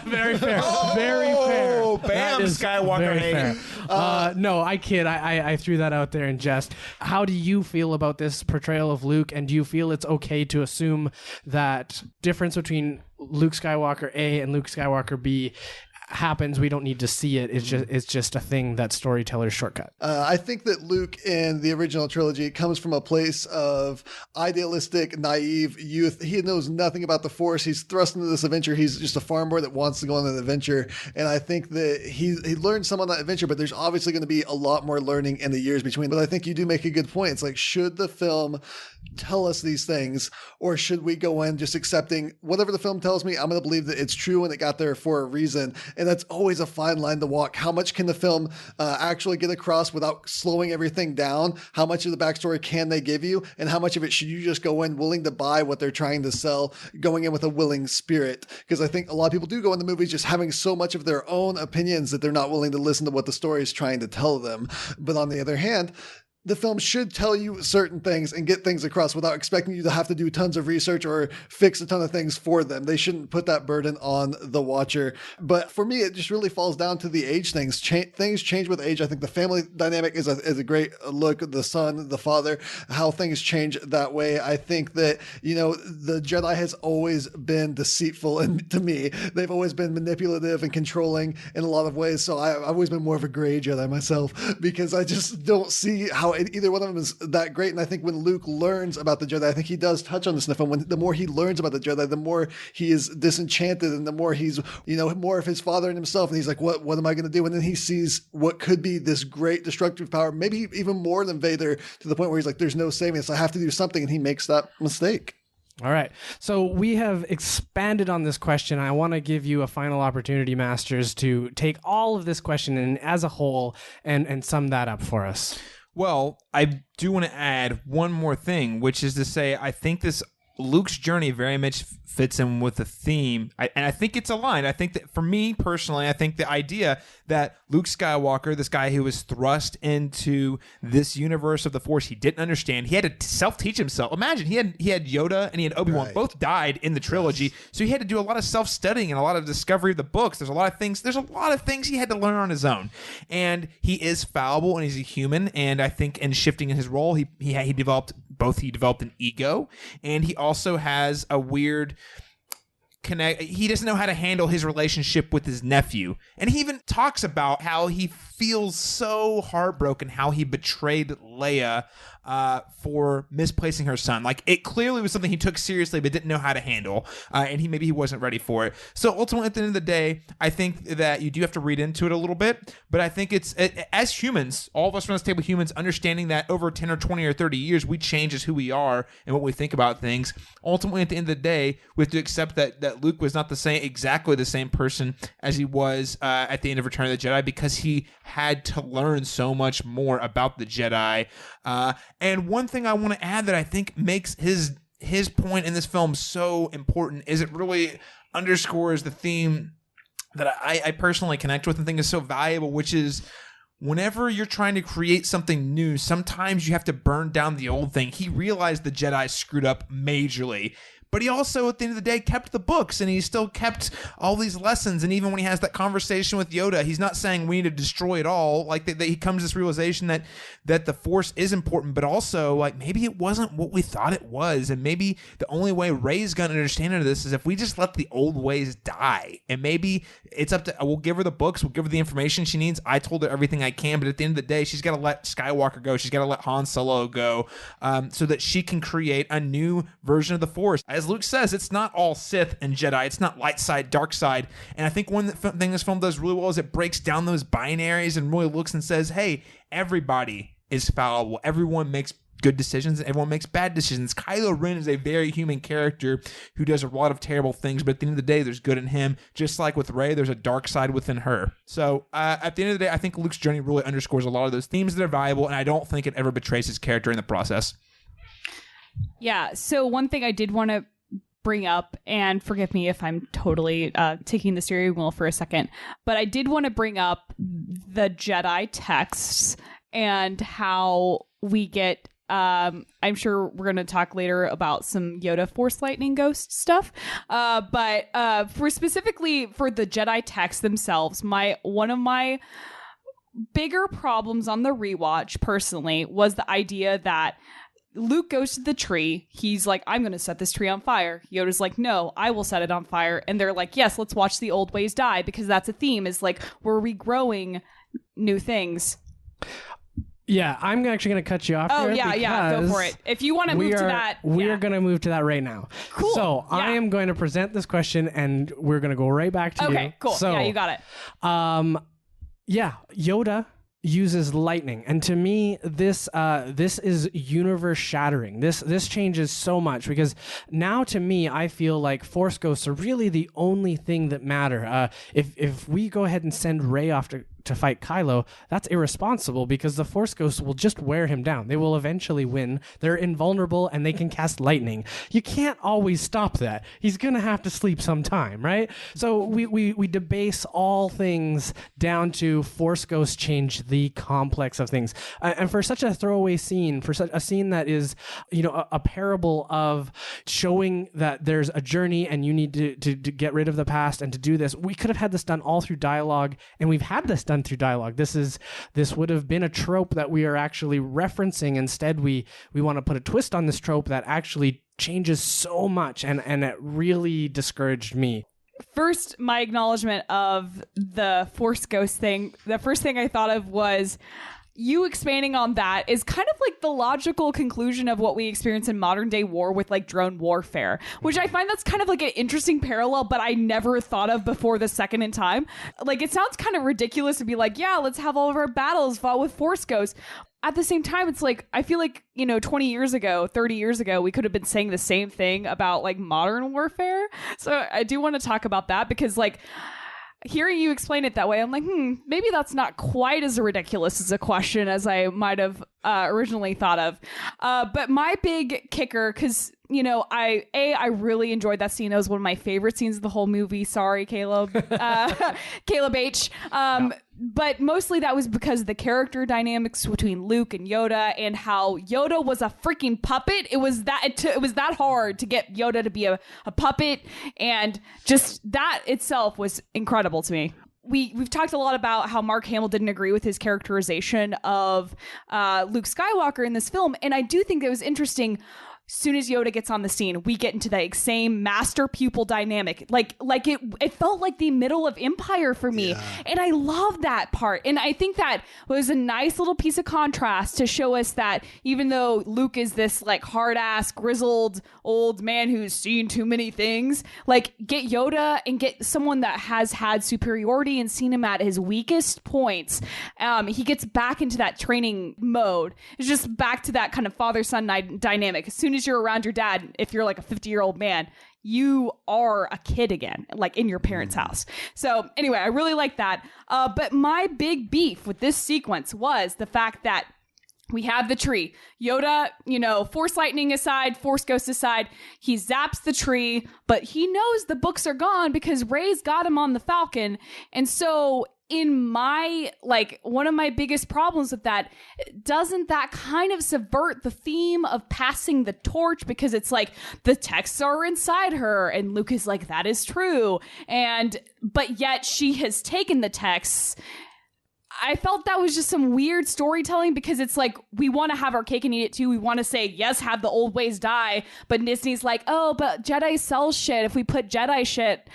Very fair. Very fair. Oh, bam, Skywalker very hating. fair. No, I kid. I threw that out there in jest. How do you feel about this portrayal of Luke, and do you feel it's okay to assume that difference between Luke Skywalker A and Luke Skywalker B happens? We don't need to see it. It's just a thing that storytellers shortcut. I think that Luke in the original trilogy comes from a place of idealistic, naive youth. He knows nothing about the Force. He's thrust into this adventure. He's just a farm boy that wants to go on an adventure. And I think that he learned some on that adventure, but there's obviously going to be a lot more learning in the years between. But I think you do make a good point. It's like, should the film tell us these things, or should we go in just accepting whatever the film tells me? I'm going to believe that it's true and it got there for a reason. And that's always a fine line to walk. How much can the film actually get across without slowing everything down? How much of the backstory can they give you? And how much of it should you just go in willing to buy what they're trying to sell, going in with a willing spirit? Because I think a lot of people do go into movies just having so much of their own opinions that they're not willing to listen to what the story is trying to tell them. But on the other hand, the film should tell you certain things and get things across without expecting you to have to do tons of research or fix a ton of things for them. They shouldn't put that burden on the watcher. But for me, it just really falls down to the age things. Things change with age. I think the family dynamic is a great look. The son, the father, how things change that way. I think that, the Jedi has always been deceitful, and to me, they've always been manipulative and controlling in a lot of ways. So I've always been more of a gray Jedi myself, because I just don't see how either one of them is that great. And I think when Luke learns about the Jedi, I think he does touch on this in the film. The more he learns about the Jedi, the more he is disenchanted, and the more he's, more of his father and himself. And he's like, what am I going to do? And then he sees what could be this great destructive power, maybe even more than Vader, to the point where he's like, there's no saving this. I have to do something. And he makes that mistake. All right. So we have expanded on this question. I want to give you a final opportunity, Masters, to take all of this question and as a whole and sum that up for us. Well, I do want to add one more thing, which is to say, I think this Luke's journey very much fits in with the theme, and I think it's aligned. I think that for me personally, I think the idea that Luke Skywalker, this guy who was thrust into this universe of the Force he didn't understand, he had to self-teach himself. Imagine he had Yoda and he had Obi-Wan, both died in the trilogy, so he had to do a lot of self-studying and a lot of discovery of the books. There's a lot of things he had to learn on his own, and he is fallible and he's a human. And I think in shifting in his role, he developed an ego, and he also has a weird he doesn't know how to handle his relationship with his nephew. And he even talks about how he feels so heartbroken how he betrayed Leia for misplacing her son. Like, it clearly was something he took seriously but didn't know how to handle, and he wasn't ready for it. So ultimately, at the end of the day, I think that you do have to read into it a little bit, but I think as humans, all of us around this table, humans, understanding that over 10 or 20 or 30 years we change as who we are and what we think about things. Ultimately, at the end of the day, we have to accept that Luke was not exactly the same person as he was at the end of Return of the Jedi, because he had to learn so much more about the Jedi. And one thing I want to add that I think makes his point in this film so important is it really underscores the theme that I personally connect with and think is so valuable, which is whenever you're trying to create something new, sometimes you have to burn down the old thing. He realized the Jedi screwed up majorly, but he also at the end of the day kept the books, and he still kept all these lessons. And even when he has that conversation with Yoda, he's not saying we need to destroy it all. Like that he comes to this realization that the Force is important, but also like maybe it wasn't what we thought it was, and maybe the only way Rey's gonna understand into this is if we just let the old ways die. And maybe it's up to, we'll give her the books, we'll give her the information she needs. I told her everything I can, but at the end of the day, she's got to let Skywalker go. She's got to let Han Solo go, so that she can create a new version of the Force. As Luke says, it's not all Sith and Jedi. It's not light side, dark side. And I think one thing this film does really well is it breaks down those binaries and really looks and says, hey, everybody is fallible. Everyone makes good decisions and everyone makes bad decisions. Kylo Ren is a very human character who does a lot of terrible things, but at the end of the day, there's good in him. Just like with Rey, there's a dark side within her. So at the end of the day, I think Luke's journey really underscores a lot of those themes that are valuable, and I don't think it ever betrays his character in the process. Yeah, so one thing I did want to bring up, and forgive me if I'm totally taking the steering wheel for a second, but I did want to bring up the Jedi texts and how we get I'm sure we're going to talk later about some Yoda Force Lightning Ghost stuff. But for specifically for the Jedi texts themselves, one of my bigger problems on the rewatch personally was the idea that Luke goes to the tree. He's like, I'm going to set this tree on fire. Yoda's like, no, I will set it on fire. And they're like, yes, let's watch the old ways die, because that's a theme, is like we're regrowing new things. Yeah, I'm actually going to cut you off. Oh, yeah, go for it. If you want to move to that. We are going to move to that right now. Cool. So I am going to present this question, and we're going to go right back to you. Okay, cool. So, yeah, you got it. Yoda uses lightning, and to me this is universe shattering. This changes so much, because now to me I feel like Force ghosts are really the only thing that matter. If we go ahead and send Rey off to fight Kylo, that's irresponsible, because the Force ghosts will just wear him down. They will eventually win. They're invulnerable and they can cast lightning. You can't always stop that. He's gonna have to sleep sometime, right? So we debase all things down to Force ghosts change the complex of things. And for such a throwaway scene, for such a scene that is, a parable of showing that there's a journey and you need to get rid of the past, and to do this, we could have had this done all through dialogue, and we've had this done through dialogue. This would have been a trope that we are actually referencing. Instead, we want to put a twist on this trope that actually changes so much, and it really discouraged me. First, my acknowledgement of the Force Ghost thing. The first thing I thought of was you expanding on that is kind of like the logical conclusion of what we experience in modern day war with like drone warfare, which I find that's kind of like an interesting parallel, but I never thought of before the second in time. Like, it sounds kind of ridiculous to be like, yeah, let's have all of our battles fought with Force ghosts. At the same time, it's like, I feel like, 20 years ago, 30 years ago, we could have been saying the same thing about like modern warfare. So I do want to talk about that, because like, hearing you explain it that way, I'm like, maybe that's not quite as ridiculous as a question as I might have originally thought of. But my big kicker, because, I really enjoyed that scene. That was one of my favorite scenes of the whole movie. Sorry, Caleb. Caleb H. But mostly that was because of the character dynamics between Luke and Yoda, and how Yoda was a freaking puppet. It was that hard to get Yoda to be a puppet, and just that itself was incredible to me. We've talked a lot about how Mark Hamill didn't agree with his characterization of Luke Skywalker in this film, and I do think it was interesting. Soon as Yoda gets on the scene, we get into the same master pupil dynamic. Like it felt like the middle of Empire for me. Yeah. And I love that part. And I think that was a nice little piece of contrast to show us that even though Luke is this like hard ass, grizzled old man who's seen too many things, like get Yoda and get someone that has had superiority and seen him at his weakest points. He gets back into that training mode. It's just back to that kind of father-son dynamic. As soon as you're around your dad, if you're like a 50-year-old man, you are a kid again, like in your parents' house. So anyway, I really like that. But my big beef with this sequence was the fact that We have the tree. Yoda, Force lightning aside, Force ghost aside, he zaps the tree, but he knows the books are gone because Rey's got him on the Falcon. And so in one of my biggest problems with that, doesn't that kind of subvert the theme of passing the torch? Because it's like the texts are inside her and Luke is like, that is true. But yet she has taken the texts. I felt that was just some weird storytelling because it's like, we want to have our cake and eat it too. We want to say, yes, have the old ways die. But Disney's like, oh, but Jedi sells shit. If we put Jedi shit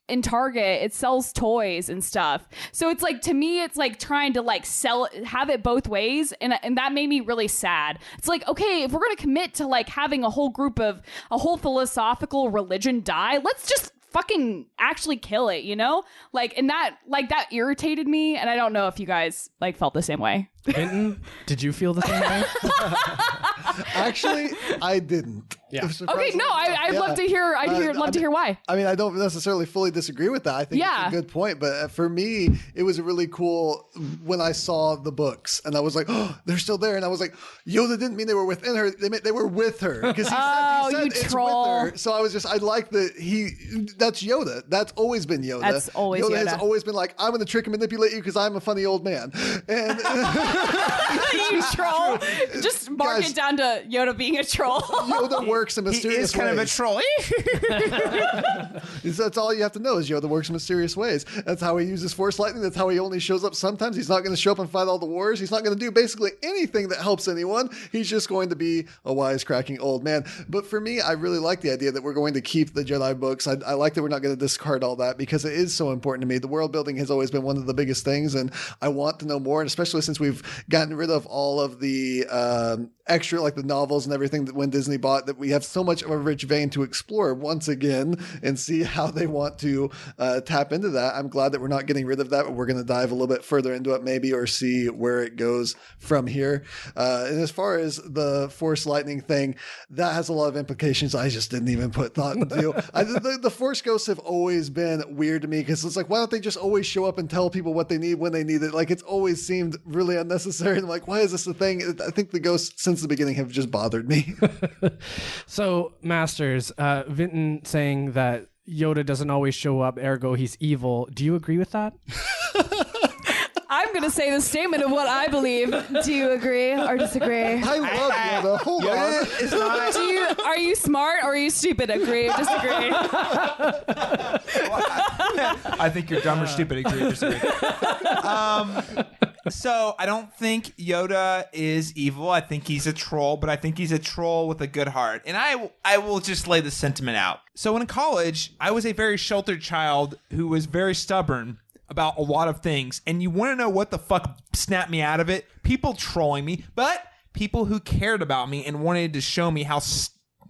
in Target, it sells toys and stuff. So it's like, to me, it's like trying to have it both ways. And that made me really sad. It's like, okay, if we're going to commit to having a whole philosophical religion die, let's just fucking actually kill it, and that irritated me, and I don't know if you guys felt the same way. Vinton, did you feel the same way? Actually, I didn't. Yeah. Okay, no, I'd love to hear. Love to hear why. I mean, I don't necessarily fully disagree with that. I think it's a good point, but for me, it was really cool when I saw the books, and I was like, "Oh, they're still there," and I was like, "Yoda didn't mean they were within her; they meant they were with her." Because he said you it's troll. with her. So I like that that's Yoda. That's always been Yoda. That's always Yoda. Yoda has always been like, "I'm going to trick and manipulate you because I'm a funny old man," and. You troll. Just mark it down to Yoda being a troll. Yoda works in mysterious ways. He is kind of a troll. That's all you have to know is Yoda works in mysterious ways. That's how he uses Force lightning. That's how he only shows up sometimes. He's not going to show up and fight all the wars. He's not going to do basically anything that helps anyone. He's just going to be a wisecracking old man. But for me, I really like the idea that we're going to keep the Jedi books. I like that we're not going to discard all that because it is so important to me. The world building has always been one of the biggest things, and I want to know more, and especially since we've gotten rid of all of the extra, the novels and everything that when Disney bought, that we have so much of a rich vein to explore once again and see how they want to tap into that. I'm glad that we're not getting rid of that, but we're going to dive a little bit further into it maybe, or see where it goes from here. And as far as the Force lightning thing, that has a lot of implications I just didn't even put thought into. The Force ghosts have always been weird to me because it's like, why don't they just always show up and tell people what they need when they need it? It's always seemed really unnecessary. And I'm like, why is this a thing? I think the ghosts since the beginning have just bothered me. So, Masters, Vinton saying that Yoda doesn't always show up, ergo he's evil. Do you agree with that? I'm going to say the statement of what I believe. Do you agree or disagree? I love Yoda. Hold on. Is not... Are you smart or are you stupid? Agree or disagree? I think you're dumb or stupid. Agree or disagree. So I don't think Yoda is evil. I think he's a troll, but I think he's a troll with a good heart. And I will just lay the sentiment out. So in college, I was a very sheltered child who was very stubborn about a lot of things. And you want to know what the fuck snapped me out of it? People trolling me, but people who cared about me and wanted to show me how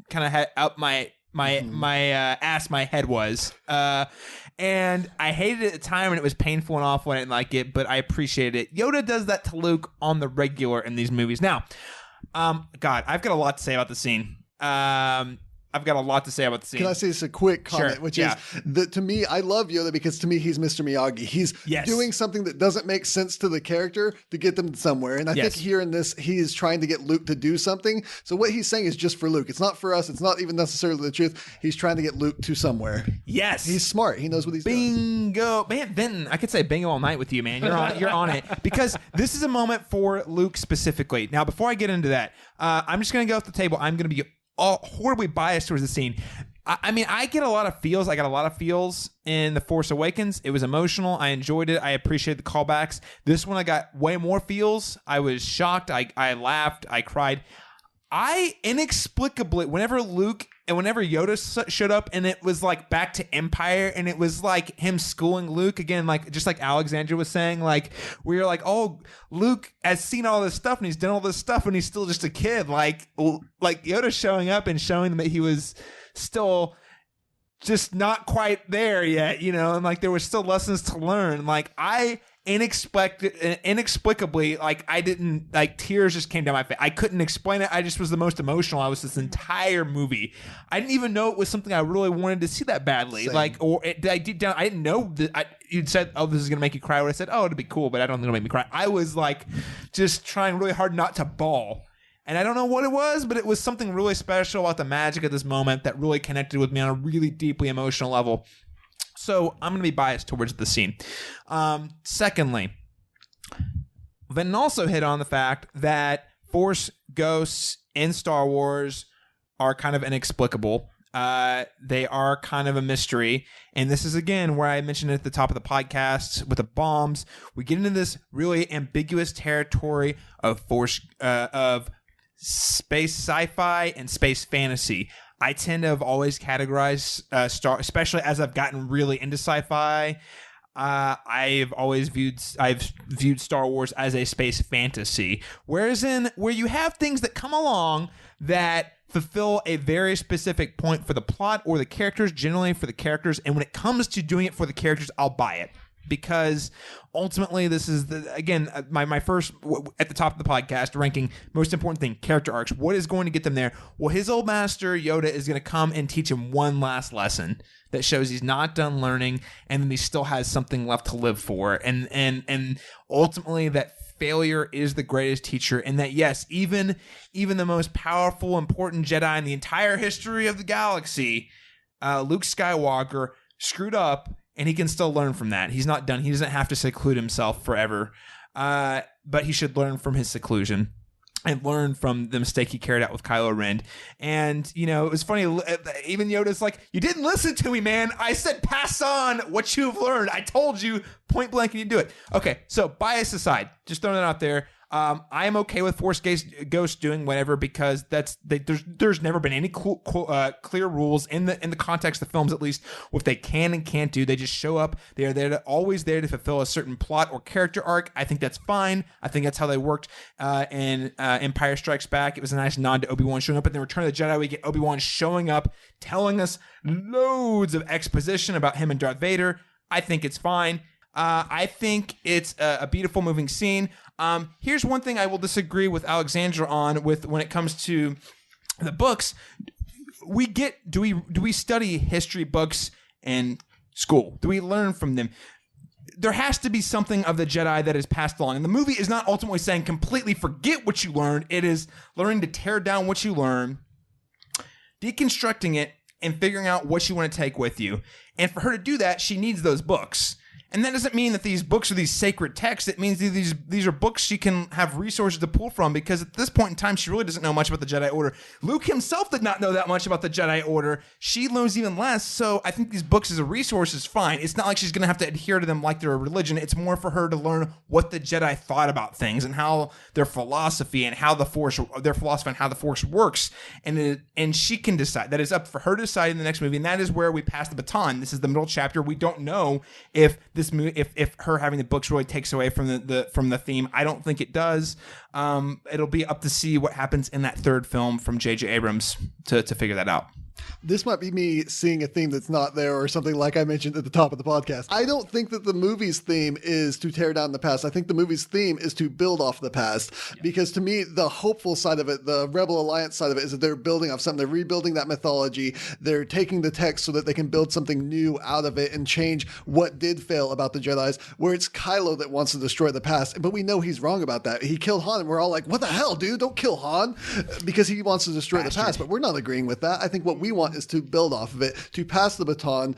kind of up my ass my head was. And I hated it at the time, and it was painful and awful, and I didn't like it, but I appreciated it. Yoda does that to Luke on the regular in these movies. Now, God, I've got a lot to say about the scene. Can I say just a quick comment, which is that to me, I love Yoda because to me, he's Mr. Miyagi. He's doing something that doesn't make sense to the character to get them somewhere. And I think here in this, he is trying to get Luke to do something. So what he's saying is just for Luke. It's not for us. It's not even necessarily the truth. He's trying to get Luke to somewhere. Yes. He's smart. He knows what he's doing. Bingo. Man, Vinton, I could say bingo all night with you, man. You're on it. Because this is a moment for Luke specifically. Now, before I get into that, I'm just going to go off the table. I'm going to be horribly biased towards the scene. I mean, I get a lot of feels. I got a lot of feels in The Force Awakens. It was emotional. I enjoyed it. I appreciate the callbacks. This one, I got way more feels. I was shocked. I laughed. I cried. I inexplicably, whenever Yoda showed up and it was back to Empire and it was him schooling Luke again, just like Alexandra was saying, we were oh, Luke has seen all this stuff and he's done all this stuff and he's still just a kid. Yoda showing up and showing them that he was still just not quite there yet, and there was still lessons to learn. I inexplicably, like, I didn't, like, tears just came down my face. I couldn't explain it. I just was the most emotional I was this entire movie. I didn't even know it was something I really wanted to see that badly. Same. Like, or deep down, I didn't know that. You'd said, "Oh, this is gonna make you cry." When I said, "Oh, it'd be cool," but I don't think it'll make me cry. I was like, just trying really hard not to bawl. And I don't know what it was, but it was something really special about the magic of this moment that really connected with me on a really deeply emotional level. So I'm going to be biased towards the scene. Secondly, Vinton also hit on the fact that Force ghosts in Star Wars are kind of inexplicable. They are kind of a mystery. And this is, again, where I mentioned it at the top of the podcast with the bombs. We get into this really ambiguous territory of Force, of space sci-fi and space fantasy. I tend to have always categorized especially as I've gotten really into sci-fi. I've viewed Star Wars as a space fantasy, whereas where you have things that come along that fulfill a very specific point for the plot or the characters, generally for the characters, and when it comes to doing it for the characters, I'll buy it. Because ultimately, this is my first at the top of the podcast ranking most important thing: character arcs. What is going to get them there? Well, his old master Yoda is going to come and teach him one last lesson that shows he's not done learning, and then he still has something left to live for. And ultimately, that failure is the greatest teacher, and that yes, even the most powerful, important Jedi in the entire history of the galaxy, Luke Skywalker, screwed up. And he can still learn from that. He's not done. He doesn't have to seclude himself forever. But he should learn from his seclusion and learn from the mistake he carried out with Kylo Ren. And, you know, it was funny. Even Yoda's like, "You didn't listen to me, man. I said pass on what you've learned. I told you point blank and you do it." Okay, so bias aside, just throwing that out there. I am okay with Force Ghost doing whatever because there's never been any clear rules in the context of films, at least, what they can and can't do. They just show up. They are always there to fulfill a certain plot or character arc. I think that's fine. I think that's how they worked in Empire Strikes Back. It was a nice nod to Obi-Wan showing up. But in Return of the Jedi, we get Obi-Wan showing up, telling us loads of exposition about him and Darth Vader. I think it's fine. I think it's a beautiful moving scene. Here's one thing I will disagree with Alexandra on when it comes to the books. Do we study history books in school? Do we learn from them? There has to be something of the Jedi that is passed along. And the movie is not ultimately saying completely forget what you learned. It is learning to tear down what you learn, deconstructing it, and figuring out what you want to take with you. And for her to do that, she needs those books. And that doesn't mean that these books are these sacred texts. It means these are books she can have resources to pull from, because at this point in time, she really doesn't know much about the Jedi Order. Luke himself did not know that much about the Jedi Order. She knows even less. So I think these books as a resource is fine. It's not like she's going to have to adhere to them like they're a religion. It's more for her to learn what the Jedi thought about things and how their philosophy and how the Force works. And she can decide. That is up for her to decide in the next movie. And that is where we pass the baton. This is the middle chapter. We don't know if her having the books really takes away from the theme. I don't think it does. It'll be up to see what happens in that third film from J.J. Abrams to figure that out. This might be me seeing a theme that's not there, or something like I mentioned at the top of the podcast. I don't think that the movie's theme is to tear down the past. I think the movie's theme is to build off the past. Yeah. Because to me, the hopeful side of it, the Rebel Alliance side of it, is that they're building off something. They're rebuilding that mythology. They're taking the text so that they can build something new out of it and change what did fail about the Jedis, where it's Kylo that wants to destroy the past. But we know he's wrong about that. He killed Han, and we're all like, what the hell, dude? Don't kill Han, because he wants to destroy the past. But we're not agreeing with that. I think what we want is to build off of it, to pass the baton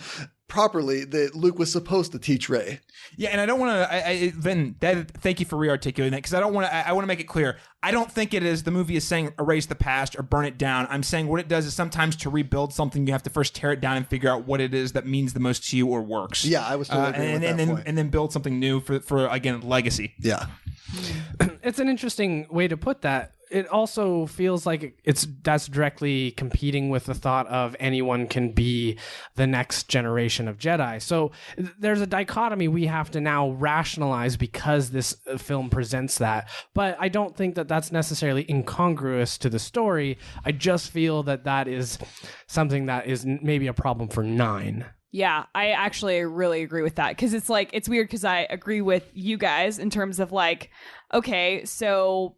properly that Luke was supposed to teach Rey. Yeah, and I don't want to, thank you for re-articulating that, because I want to make it clear. I don't think it is the movie is saying erase the past or burn it down. I'm saying what it does is sometimes to rebuild something, you have to first tear it down and figure out what it is that means the most to you or works. Yeah, I was totally agreeing with that point. And then build something new for again, legacy. Yeah. It's an interesting way to put that. It also feels like that's directly competing with the thought of anyone can be the next generation of Jedi. So there's a dichotomy we have to now rationalize because this film presents that. But I don't think that that's necessarily incongruous to the story. I just feel that is something that is maybe a problem for 9. Yeah, I actually really agree with that because it's like it's weird because I agree with you guys in terms of like, okay, so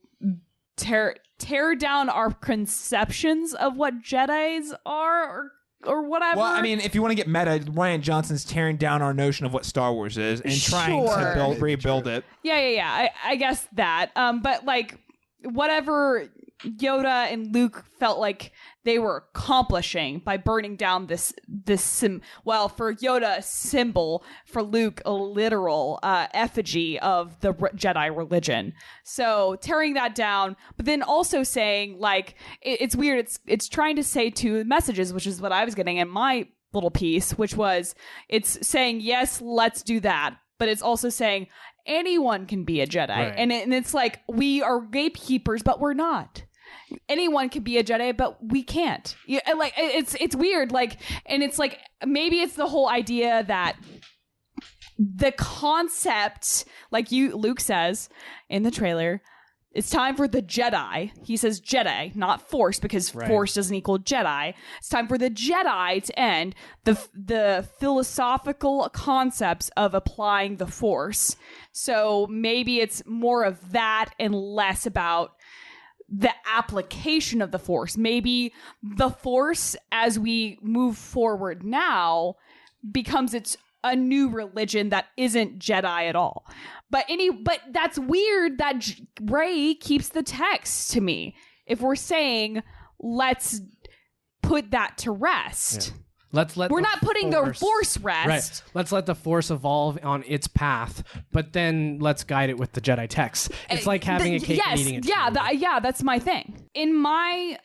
tear down our conceptions of what Jedis are or whatever. Well, I mean, if you want to get meta, Rian Johnson's tearing down our notion of what Star Wars is and trying to rebuild it. Yeah. I guess that. But like whatever Yoda and Luke felt like they were accomplishing by burning down this for Yoda a symbol, for Luke a literal effigy of the Jedi religion. So tearing that down, but then also saying like it's weird. It's trying to say two messages, which is what I was getting in my little piece, which was it's saying yes, let's do that, but it's also saying anyone can be a Jedi, right. and it's like we are gatekeepers, but we're not. Anyone can be a Jedi, but we can't. Yeah, like it's weird. Like, and it's like maybe it's the whole idea that the concept, like Luke says in the trailer, it's time for the Jedi. He says Jedi, not Force, because Force doesn't equal Jedi. It's time for the Jedi to end the philosophical concepts of applying the Force. So maybe it's more of that and less about the application of the Force. Maybe the Force, as we move forward now, becomes a new religion that isn't Jedi at all. But that's weird that Rey keeps the text to me. If we're saying let's put that to rest. Yeah. We're not putting the Force rest. Right. Let's let the Force evolve on its path, but then let's guide it with the Jedi text. It's like having a cake and eating it. Yeah, that's my thing. In my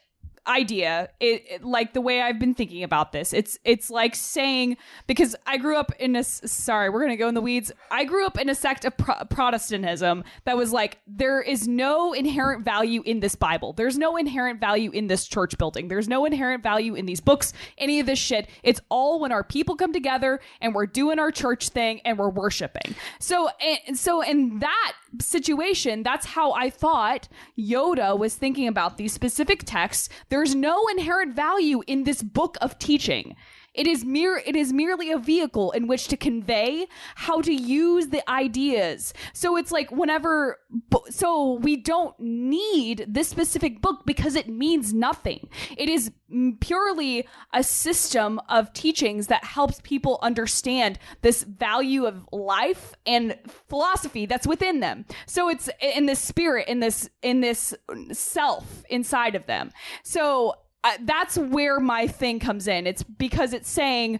idea, it like the way I've been thinking about this, it's like saying, because I grew up in we're gonna go in the weeds. I grew up in a sect of Protestantism that was like, there is no inherent value in this Bible, there's no inherent value in this church building, there's no inherent value in these books, any of this shit. It's all when our people come together and we're doing our church thing and we're worshiping. So in that situation, that's how I thought Yoda was thinking about these specific texts. There's no inherent value in this book of teaching. It is merely a vehicle in which to convey how to use the ideas. So it's like so we don't need this specific book because it means nothing. It is purely a system of teachings that helps people understand this value of life and philosophy that's within them. So it's in this spirit, in this self inside of them. So that's where my thing comes in. It's because it's saying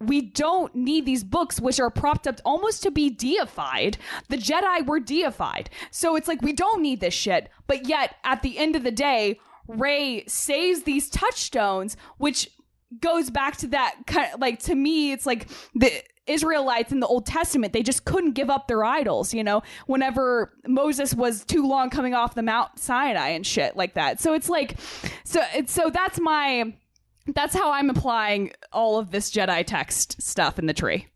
we don't need these books, which are propped up almost to be deified. The Jedi were deified. So it's like, we don't need this shit. But yet, at the end of the day, Rey saves these touchstones, which goes back to that kind of, like, to me, it's like the Israelites in the Old Testament, they just couldn't give up their idols, whenever Moses was too long coming off the Mount Sinai and shit like that. So it's like, so that's how I'm applying all of this Jedi text stuff in the tree.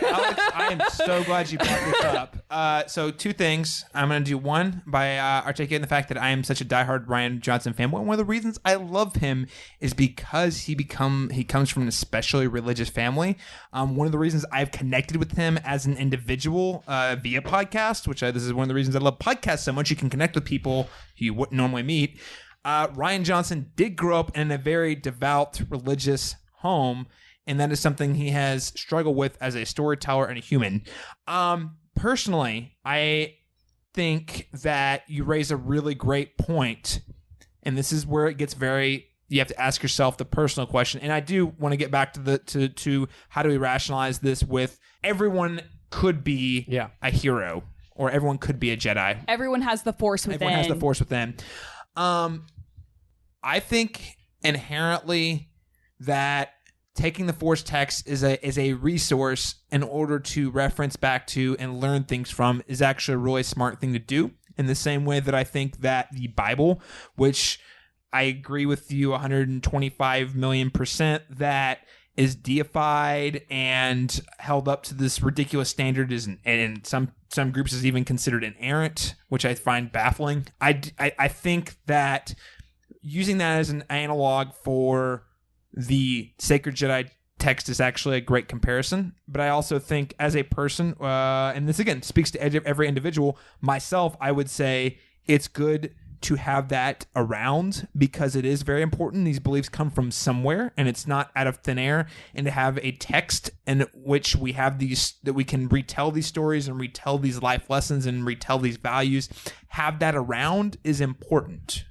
Alex, I am so glad you brought this up. So two things. I'm going to do one by articulating the fact that I am such a diehard Rian Johnson fanboy. And one of the reasons I love him is because he comes from an especially religious family. One of the reasons I've connected with him as an individual via podcast, this is one of the reasons I love podcasts so much. You can connect with people you wouldn't normally meet. Rian Johnson did grow up in a very devout religious home, and that is something he has struggled with as a storyteller and a human. Personally, I think that you raise a really great point, and this is where it gets you have to ask yourself the personal question. And I do want to get back to how do we rationalize this with everyone could be a hero, or everyone could be a Jedi. Everyone has the Force within. Everyone has the Force within. I think inherently that taking the Force text is a resource in order to reference back to and learn things from is actually a really smart thing to do. In the same way that I think that the Bible, which I agree with you 125 million %, that is deified and held up to this ridiculous standard, and some groups is even considered inerrant, which I find baffling. I think that using that as an analog for the sacred Jedi text is actually a great comparison. But I also think as a person, and this again speaks to every individual, myself, I would say it's good to have that around because it is very important. These beliefs come from somewhere and it's not out of thin air. And to have a text in which we have these, that we can retell these stories and retell these life lessons and retell these values, have that around is important.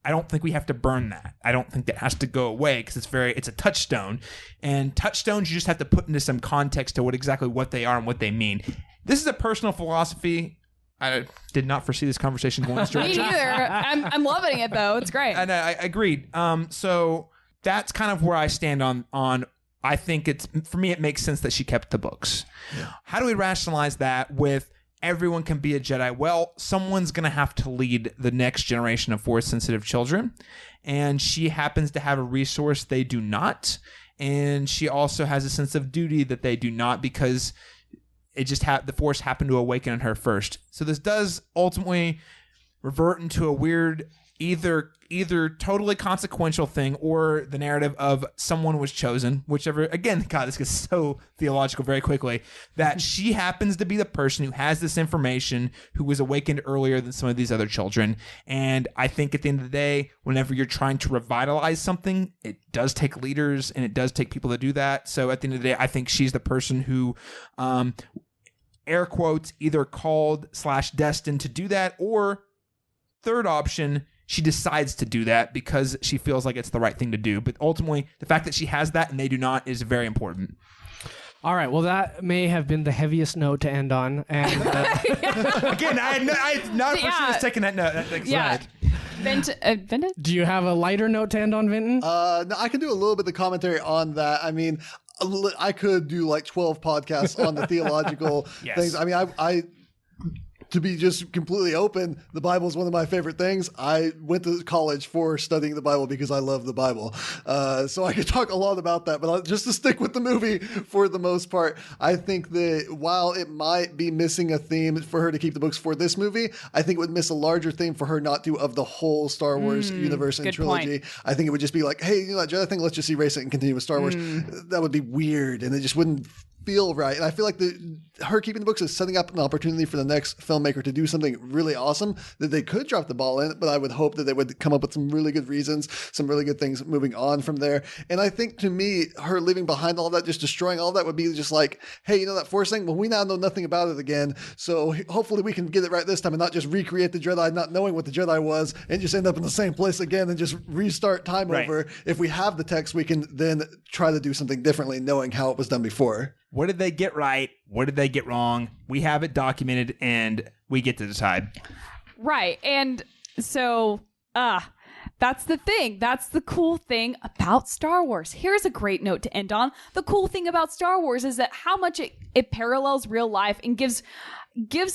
I don't think we have to burn that. I don't think that has to go away because it's a touchstone, and touchstones you just have to put into some context to exactly what they are and what they mean. This is a personal philosophy. I did not foresee this conversation going this direction. Me neither. I'm loving it though. It's great. And I agreed. So that's kind of where I stand on. I think for me, it makes sense that she kept the books. Yeah. How do we rationalize that with everyone can be a Jedi? Well, someone's going to have to lead the next generation of Force-sensitive children, and she happens to have a resource they do not, and she also has a sense of duty that they do not because it just the Force happened to awaken in her first. So this does ultimately revert into a weird either totally consequential thing or the narrative of someone was chosen, whichever. Again, God, this gets so theological very quickly, that she happens to be the person who has this information, who was awakened earlier than some of these other children. And I think at the end of the day, whenever you're trying to revitalize something, it does take leaders and it does take people to do that. So at the end of the day, I think she's the person who, air quotes, either called/destined to do that, or third option, she decides to do that because she feels like it's the right thing to do. But ultimately, the fact that she has that and they do not is very important. All right. Well, that may have been the heaviest note to end on. And again, I had not foreseen taking that note. Yeah. Vinton? Do you have a lighter note to end on, Vinton? No, I can do a little bit of commentary on that. I mean, I could do like 12 podcasts on the theological things. I mean, I to be just completely open, the Bible is one of my favorite things. I went to college for studying the Bible because I love the Bible. So I could talk a lot about that, but just to stick with the movie for the most part, I think that while it might be missing a theme for her to keep the books for this movie, I think it would miss a larger theme for her not to of the whole Star Wars universe and trilogy. Point. I think it would just be like, hey, you know that Jedi thing, let's just erase it and continue with Star Wars. That would be weird, and it just wouldn't feel right. And I feel like her keeping the books is setting up an opportunity for the next filmmaker to do something really awesome that they could drop the ball in, but I would hope that they would come up with some really good reasons, some really good things moving on from there. And I think to me, her leaving behind all that, just destroying all that, would be just like, hey, you know that Force thing? Well, we now know nothing about it again, so hopefully we can get it right this time and not just recreate the Jedi not knowing what the Jedi was and just end up in the same place again and just restart time over. If we have the text, we can then try to do something differently knowing how it was done before. What did they get right? What did they get wrong? We have it documented and we get to decide. Right. And so, that's the thing. That's the cool thing about Star Wars. Here's a great note to end on. The cool thing about Star Wars is that how much it parallels real life and gives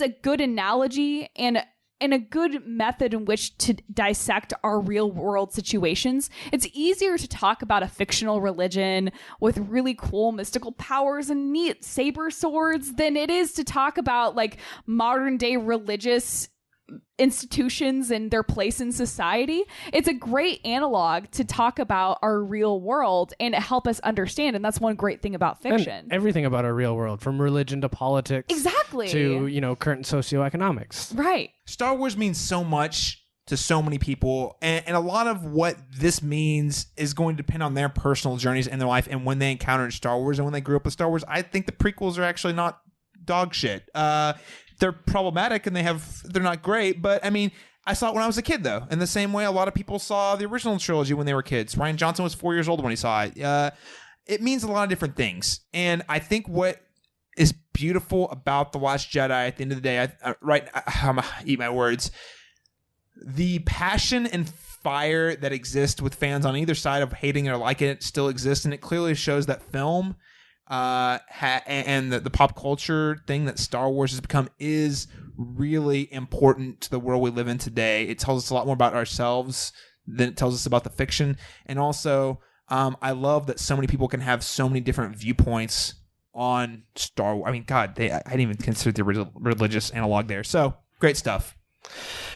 a good analogy and a good method in which to dissect our real world situations. It's easier to talk about a fictional religion with really cool mystical powers and neat saber swords than it is to talk about like modern day religious institutions and their place in society. It's a great analog to talk about our real world and help us understand. And that's one great thing about fiction. And everything about our real world, from religion to politics. Exactly. To, current socioeconomics. Right. Star Wars means so much to so many people. And a lot of what this means is going to depend on their personal journeys in their life and when they encountered Star Wars and when they grew up with Star Wars. I think the prequels are actually not dog shit. They're problematic and they're not great, but I mean, I saw it when I was a kid though. In the same way a lot of people saw the original trilogy when they were kids. Rian Johnson was 4 years old when he saw it. It means a lot of different things. And I think what is beautiful about The Last Jedi at the end of the day, I'm gonna eat my words. The passion and fire that exists with fans on either side of hating it or liking it still exists. And it clearly shows that film and the pop culture thing that Star Wars has become is really important to the world we live in today. It tells us a lot more about ourselves than it tells us about the fiction. And also, I love that so many people can have so many different viewpoints on Star Wars. I mean, God, I didn't even consider the religious analog there. So, great stuff.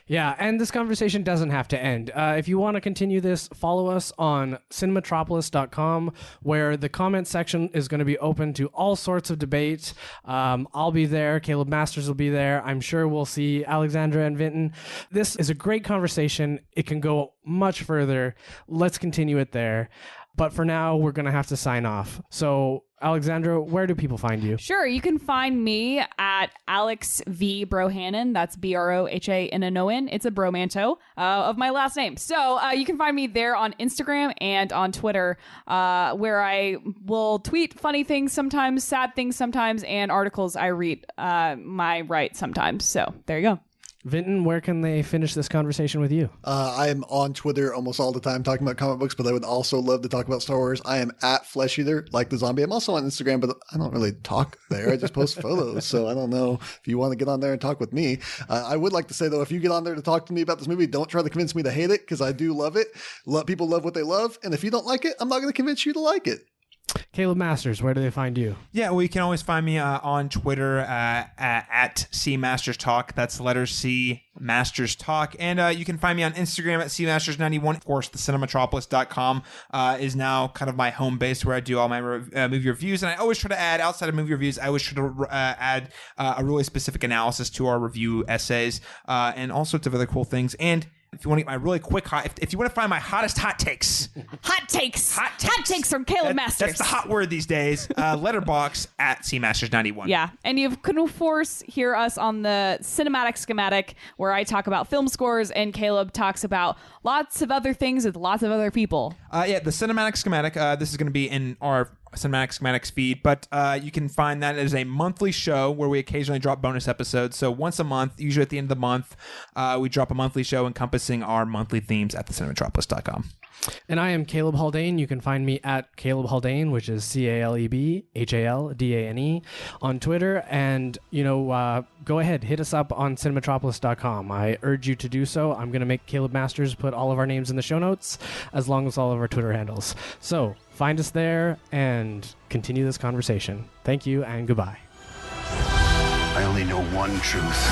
Yeah, and this conversation doesn't have to end. If you want to continue this, follow us on cinematropolis.com, where the comment section is going to be open to all sorts of debate. I'll be there. Caleb Masters will be there. I'm sure we'll see Alexandra and Vinton. This is a great conversation. It can go much further. Let's continue it there. But for now, we're going to have to sign off. So, Alexandra, where do people find you? Sure, you can find me at Alex V. Bohannon. That's Brohannon. It's a bromanto of my last name. So you can find me there on Instagram and on Twitter, where I will tweet funny things sometimes, sad things sometimes, and articles I write sometimes. So there you go. Vinton, where can they finish this conversation with you? I am on Twitter almost all the time talking about comic books, but I would also love to talk about Star Wars. I am at Flesh Eater, like the zombie. I'm also on Instagram, but I don't really talk there. I just post photos. So I don't know if you want to get on there and talk with me. I would like to say, though, if you get on there to talk to me about this movie, don't try to convince me to hate it, because I do love it. People love what they love. And if you don't like it, I'm not going to convince you to like it. Caleb Masters, where do they find you? Yeah, well, you can always find me on Twitter at CMastersTalk. That's the letter C, Masters Talk. And you can find me on Instagram at CMasters91. Of course, the cinematropolis.com is now kind of my home base where I do all my movie reviews. And I always try to add, outside of movie reviews, I always try to add a really specific analysis to our review essays and all sorts of other cool things. And if you want to get my really quick if you want to find my hottest hot takes Hot takes from Caleb Masters. That's the hot word these days. Letterbox at CMasters91. Yeah, and you can of course hear us on the Cinematic Schematic, where I talk about film scores and Caleb talks about lots of other things with lots of other people. The Cinematic Schematic. This is going to be in our Cinematic Schematics feed, but you can find that as a monthly show where we occasionally drop bonus episodes. So once a month, usually at the end of the month, we drop a monthly show encompassing our monthly themes at thecinematropolis.com. And I am Caleb Haldane. You can find me at Caleb Haldane, which is CalebHaldane on Twitter. And, go ahead, hit us up on cinematropolis.com. I urge you to do so. I'm going to make Caleb Masters put all of our names in the show notes, as long as all of our Twitter handles. So find us there and continue this conversation. Thank you and goodbye. I only know one truth.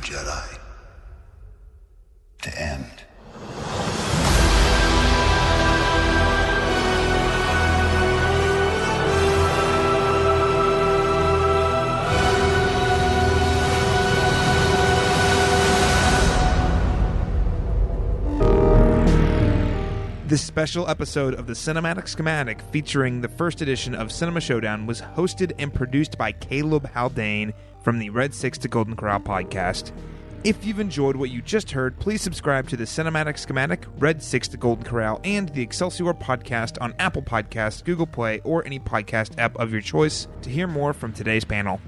Jedi to end. This special episode of the Cinematic Schematic, featuring the first edition of Cinema Showdown, was hosted and produced by Caleb Haldane from the Red 6 to Golden Corral podcast. If you've enjoyed what you just heard, please subscribe to the Cinematic Schematic, Red 6 to Golden Corral, and the Excelsior podcast on Apple Podcasts, Google Play, or any podcast app of your choice to hear more from today's panel.